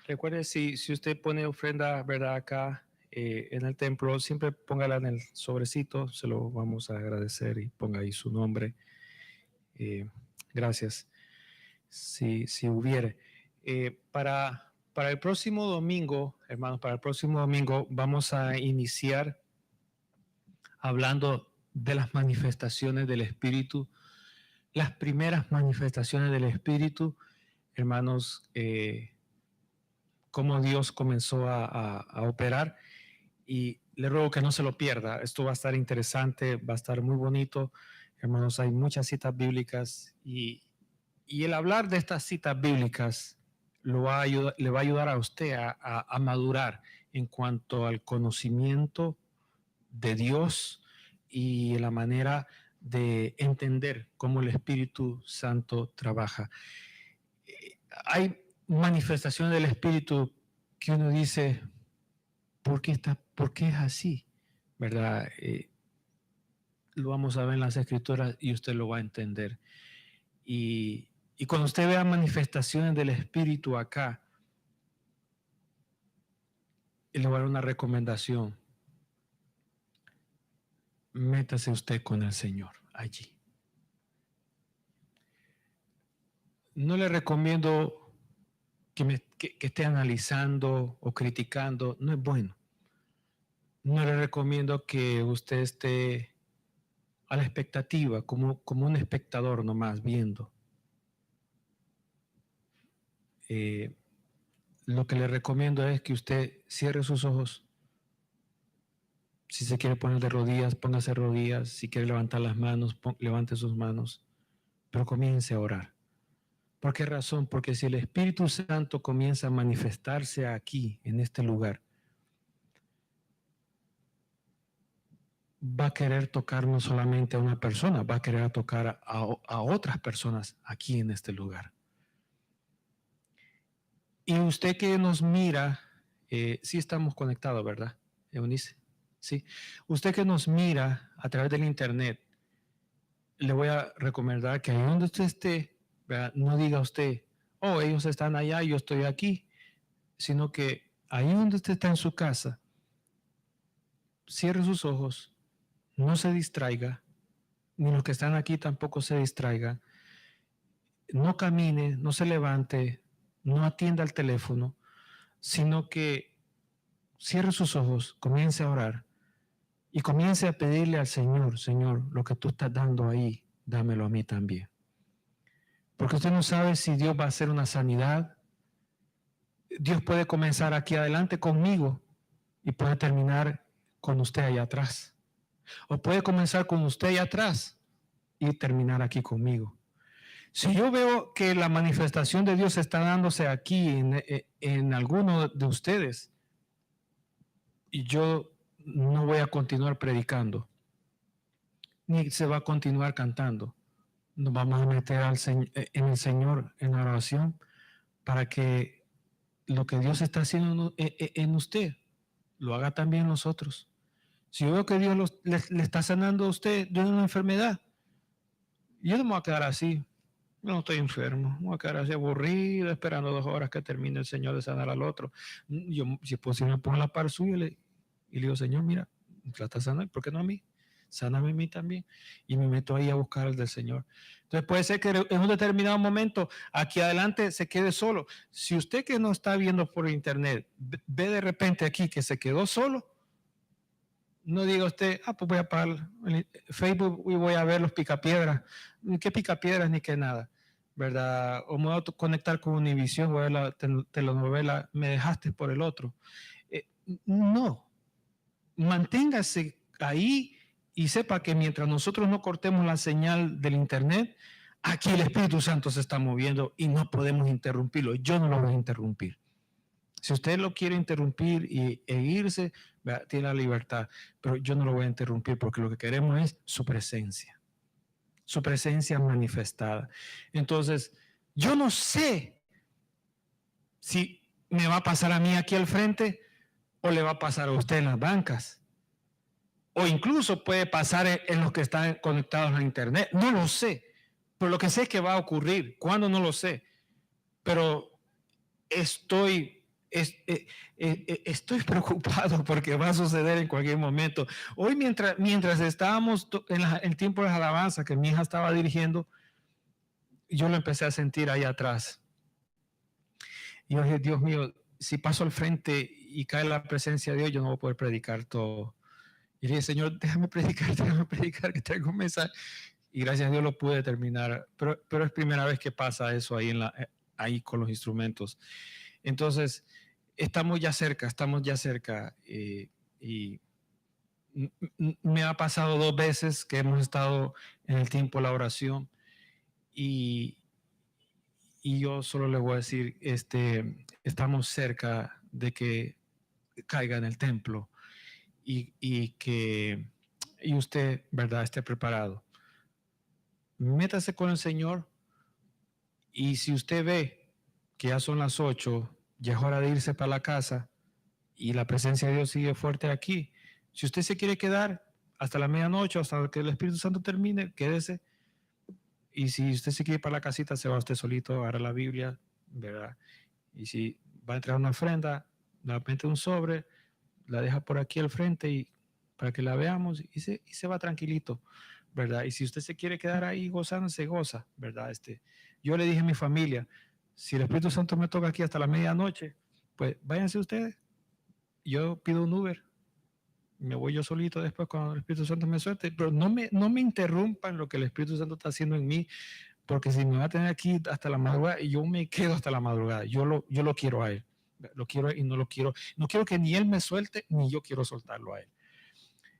recuerde, si usted pone ofrenda, ¿verdad? Acá en el templo, siempre póngala en el sobrecito, se lo vamos a agradecer y ponga ahí su nombre. Gracias. Si hubiere. Para el próximo domingo, hermanos, para el próximo domingo vamos a iniciar hablando de las manifestaciones del Espíritu, las primeras manifestaciones del Espíritu, hermanos, cómo Dios comenzó a operar, y le ruego que no se lo pierda. Esto va a estar interesante, va a estar muy bonito, hermanos. Hay muchas citas bíblicas y el hablar de estas citas bíblicas le va a ayudar a usted a madurar en cuanto al conocimiento de Dios y la manera de entender cómo el Espíritu Santo trabaja. Hay manifestaciones del Espíritu que uno dice, ¿por qué es así? ¿Verdad? Lo vamos a ver en las Escrituras y usted lo va a entender. Y cuando usted vea manifestaciones del Espíritu acá, le voy a dar una recomendación. Métase usted con el Señor allí. No le recomiendo que esté analizando o criticando, no es bueno. No le recomiendo que usted esté a la expectativa, como un espectador nomás viendo. Lo que le recomiendo es que usted cierre sus ojos. Si se quiere poner de rodillas, póngase de rodillas. Si quiere levantar las manos, levante sus manos. Pero comience a orar. ¿Por qué razón? Porque si el Espíritu Santo comienza a manifestarse aquí, en este lugar, va a querer tocar no solamente a una persona, va a querer tocar a otras personas aquí en este lugar. Y usted que nos mira, sí estamos conectados, ¿verdad, Eunice? Sí. Usted que nos mira a través del internet, le voy a recomendar que ahí donde usted esté, ¿verdad? No diga usted, oh, ellos están allá y yo estoy aquí, sino que ahí donde usted está en su casa, cierre sus ojos, no se distraiga, ni los que están aquí tampoco se distraigan, no camine, no se levante, no atienda el teléfono, sino que cierre sus ojos, comience a orar y comience a pedirle al Señor, Señor, lo que tú estás dando ahí, dámelo a mí también. Porque usted no sabe si Dios va a hacer una sanidad. Dios puede comenzar aquí adelante conmigo y puede terminar con usted allá atrás. O puede comenzar con usted allá atrás y terminar aquí conmigo. Si yo veo que la manifestación de Dios está dándose aquí en alguno de ustedes, y yo no voy a continuar predicando, ni se va a continuar cantando, nos vamos a meter en el Señor en la oración para que lo que Dios está haciendo en usted lo haga también nosotros. Si yo veo que Dios le está sanando a usted de una enfermedad, yo no me voy a quedar así. Yo no estoy enfermo, me voy a quedar así aburrido esperando 2 horas que termine el Señor de sanar al otro. Yo, si es posible, me pongo la par suya y le digo, Señor, mira, la está sanando, ¿por qué no a mí? Sáname a mí también. Y me meto ahí a buscar el del Señor. Entonces puede ser que en un determinado momento aquí adelante se quede solo. Si usted que no está viendo por internet ve de repente aquí que se quedó solo, no diga usted, pues voy a apagar Facebook y voy a ver los picapiedras. ¿Qué picapiedras ni qué nada? ¿Verdad? O me voy a conectar con Univision, voy a ver la telenovela, me dejaste por el otro. No, manténgase ahí y sepa que mientras nosotros no cortemos la señal del internet, aquí el Espíritu Santo se está moviendo y no podemos interrumpirlo. Yo no lo voy a interrumpir. Si usted lo quiere interrumpir e irse, tiene la libertad, pero yo no lo voy a interrumpir porque lo que queremos es su presencia manifestada. Entonces, yo no sé si me va a pasar a mí aquí al frente o le va a pasar a usted en las bancas. O incluso puede pasar en los que están conectados a internet. No lo sé. Pero lo que sé es que va a ocurrir. ¿Cuándo? No lo sé. Pero estoy preocupado porque va a suceder en cualquier momento. Hoy mientras estábamos en el tiempo de alabanza que mi hija estaba dirigiendo, yo lo empecé a sentir ahí atrás. Y yo dije, Dios mío, si paso al frente y cae la presencia de Dios, yo no voy a poder predicar todo. Y dije, Señor, déjame predicar, que tengo un mensaje. Y gracias a Dios lo pude terminar. Pero es primera vez que pasa eso ahí con los instrumentos. Entonces, estamos ya cerca. Y me ha pasado 2 veces que hemos estado en el tiempo de la oración. Y yo solo le voy a decir, estamos cerca de que caiga en el templo y que usted, ¿verdad?, esté preparado. Métase con el Señor y si usted ve que ya son las 8, ya es hora de irse para la casa y la presencia de Dios sigue fuerte aquí, si usted se quiere quedar hasta la medianoche, hasta que el Espíritu Santo termine, quédese. Y si usted se quiere ir para la casita, se va usted solito, agarra la Biblia, ¿verdad? Y si va a entrar una ofrenda, la mete un sobre, la deja por aquí al frente y para que la veamos y se va tranquilito, ¿verdad? Y si usted se quiere quedar ahí gozando, se goza, ¿verdad? Yo le dije a mi familia, si el Espíritu Santo me toca aquí hasta la medianoche, pues váyanse ustedes. Yo pido un Uber, me voy yo solito después cuando el Espíritu Santo me suelte, pero no me interrumpan lo que el Espíritu Santo está haciendo en mí, porque si me va a tener aquí hasta la madrugada, y yo me quedo hasta la madrugada, yo lo quiero a él. Lo quiero y no quiero que ni él me suelte, ni yo quiero soltarlo a él.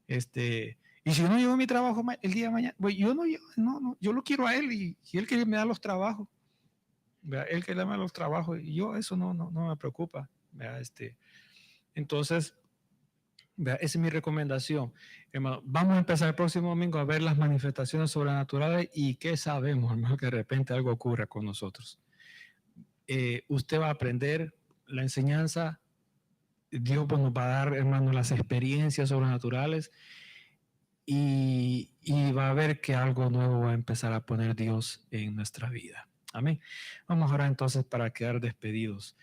Y si yo no llevo a mi trabajo el día de mañana, pues yo yo lo quiero a él y él que me da los trabajos, ¿verdad? Él que me da los trabajos y yo eso no me preocupa, ¿verdad? Entonces, ¿verdad? Esa es mi recomendación, hermano. Vamos a empezar el próximo domingo a ver las manifestaciones sobrenaturales y qué sabemos, hermano, que de repente algo ocurra con nosotros. Usted va a aprender la enseñanza. Dios nos va a dar, hermano, las experiencias sobrenaturales y va a ver que algo nuevo va a empezar a poner Dios en nuestra vida. Amén. Vamos ahora entonces para quedar despedidos.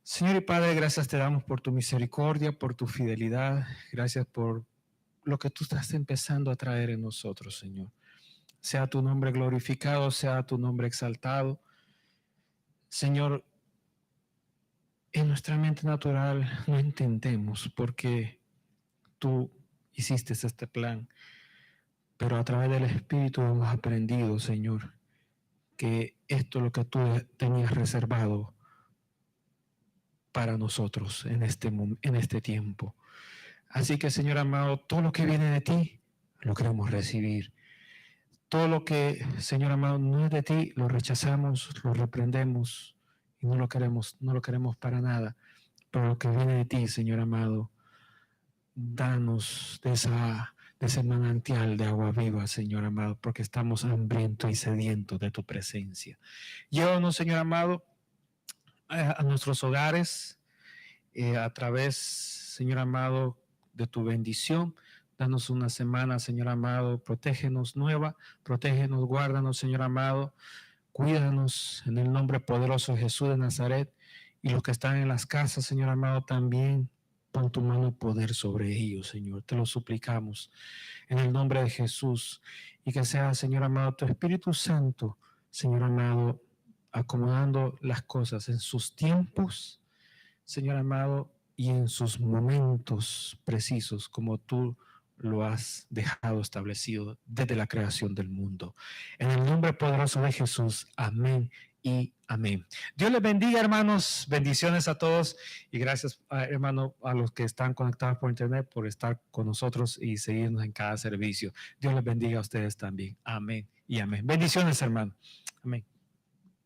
Señor y Padre, gracias te damos por tu misericordia, por tu fidelidad. Gracias por lo que tú estás empezando a traer en nosotros, Señor. Sea tu nombre glorificado, sea tu nombre exaltado. Señor, en nuestra mente natural no entendemos por qué tú hiciste este plan, pero a través del Espíritu hemos aprendido, Señor, que esto es lo que tú tenías reservado para nosotros en este tiempo. Así que, Señor amado, todo lo que viene de ti lo queremos recibir. Todo lo que, Señor amado, no es de ti, lo rechazamos, lo reprendemos y no lo queremos para nada. Pero lo que viene de ti, Señor amado, danos de ese manantial de agua viva, Señor amado, porque estamos hambrientos y sedientos de tu presencia. Llévanos, Señor amado, a nuestros hogares, a través, Señor amado, de tu bendición. Danos una semana, Señor amado, protégenos nueva, protégenos, guárdanos, Señor amado, cuídanos en el nombre poderoso de Jesús de Nazaret, y los que están en las casas, Señor amado, también pon tu mano de poder sobre ellos, Señor. Te lo suplicamos en el nombre de Jesús, y que sea, Señor amado, tu Espíritu Santo, Señor amado, acomodando las cosas en sus tiempos, Señor amado, y en sus momentos precisos, como tú lo has dejado establecido desde la creación del mundo. En el nombre poderoso de Jesús, amén y amén. Dios les bendiga, hermanos. Bendiciones a todos y gracias, hermano, a los que están conectados por internet por estar con nosotros y seguirnos en cada servicio. Dios les bendiga a ustedes también. Amén y amén. Bendiciones, hermano. Amén.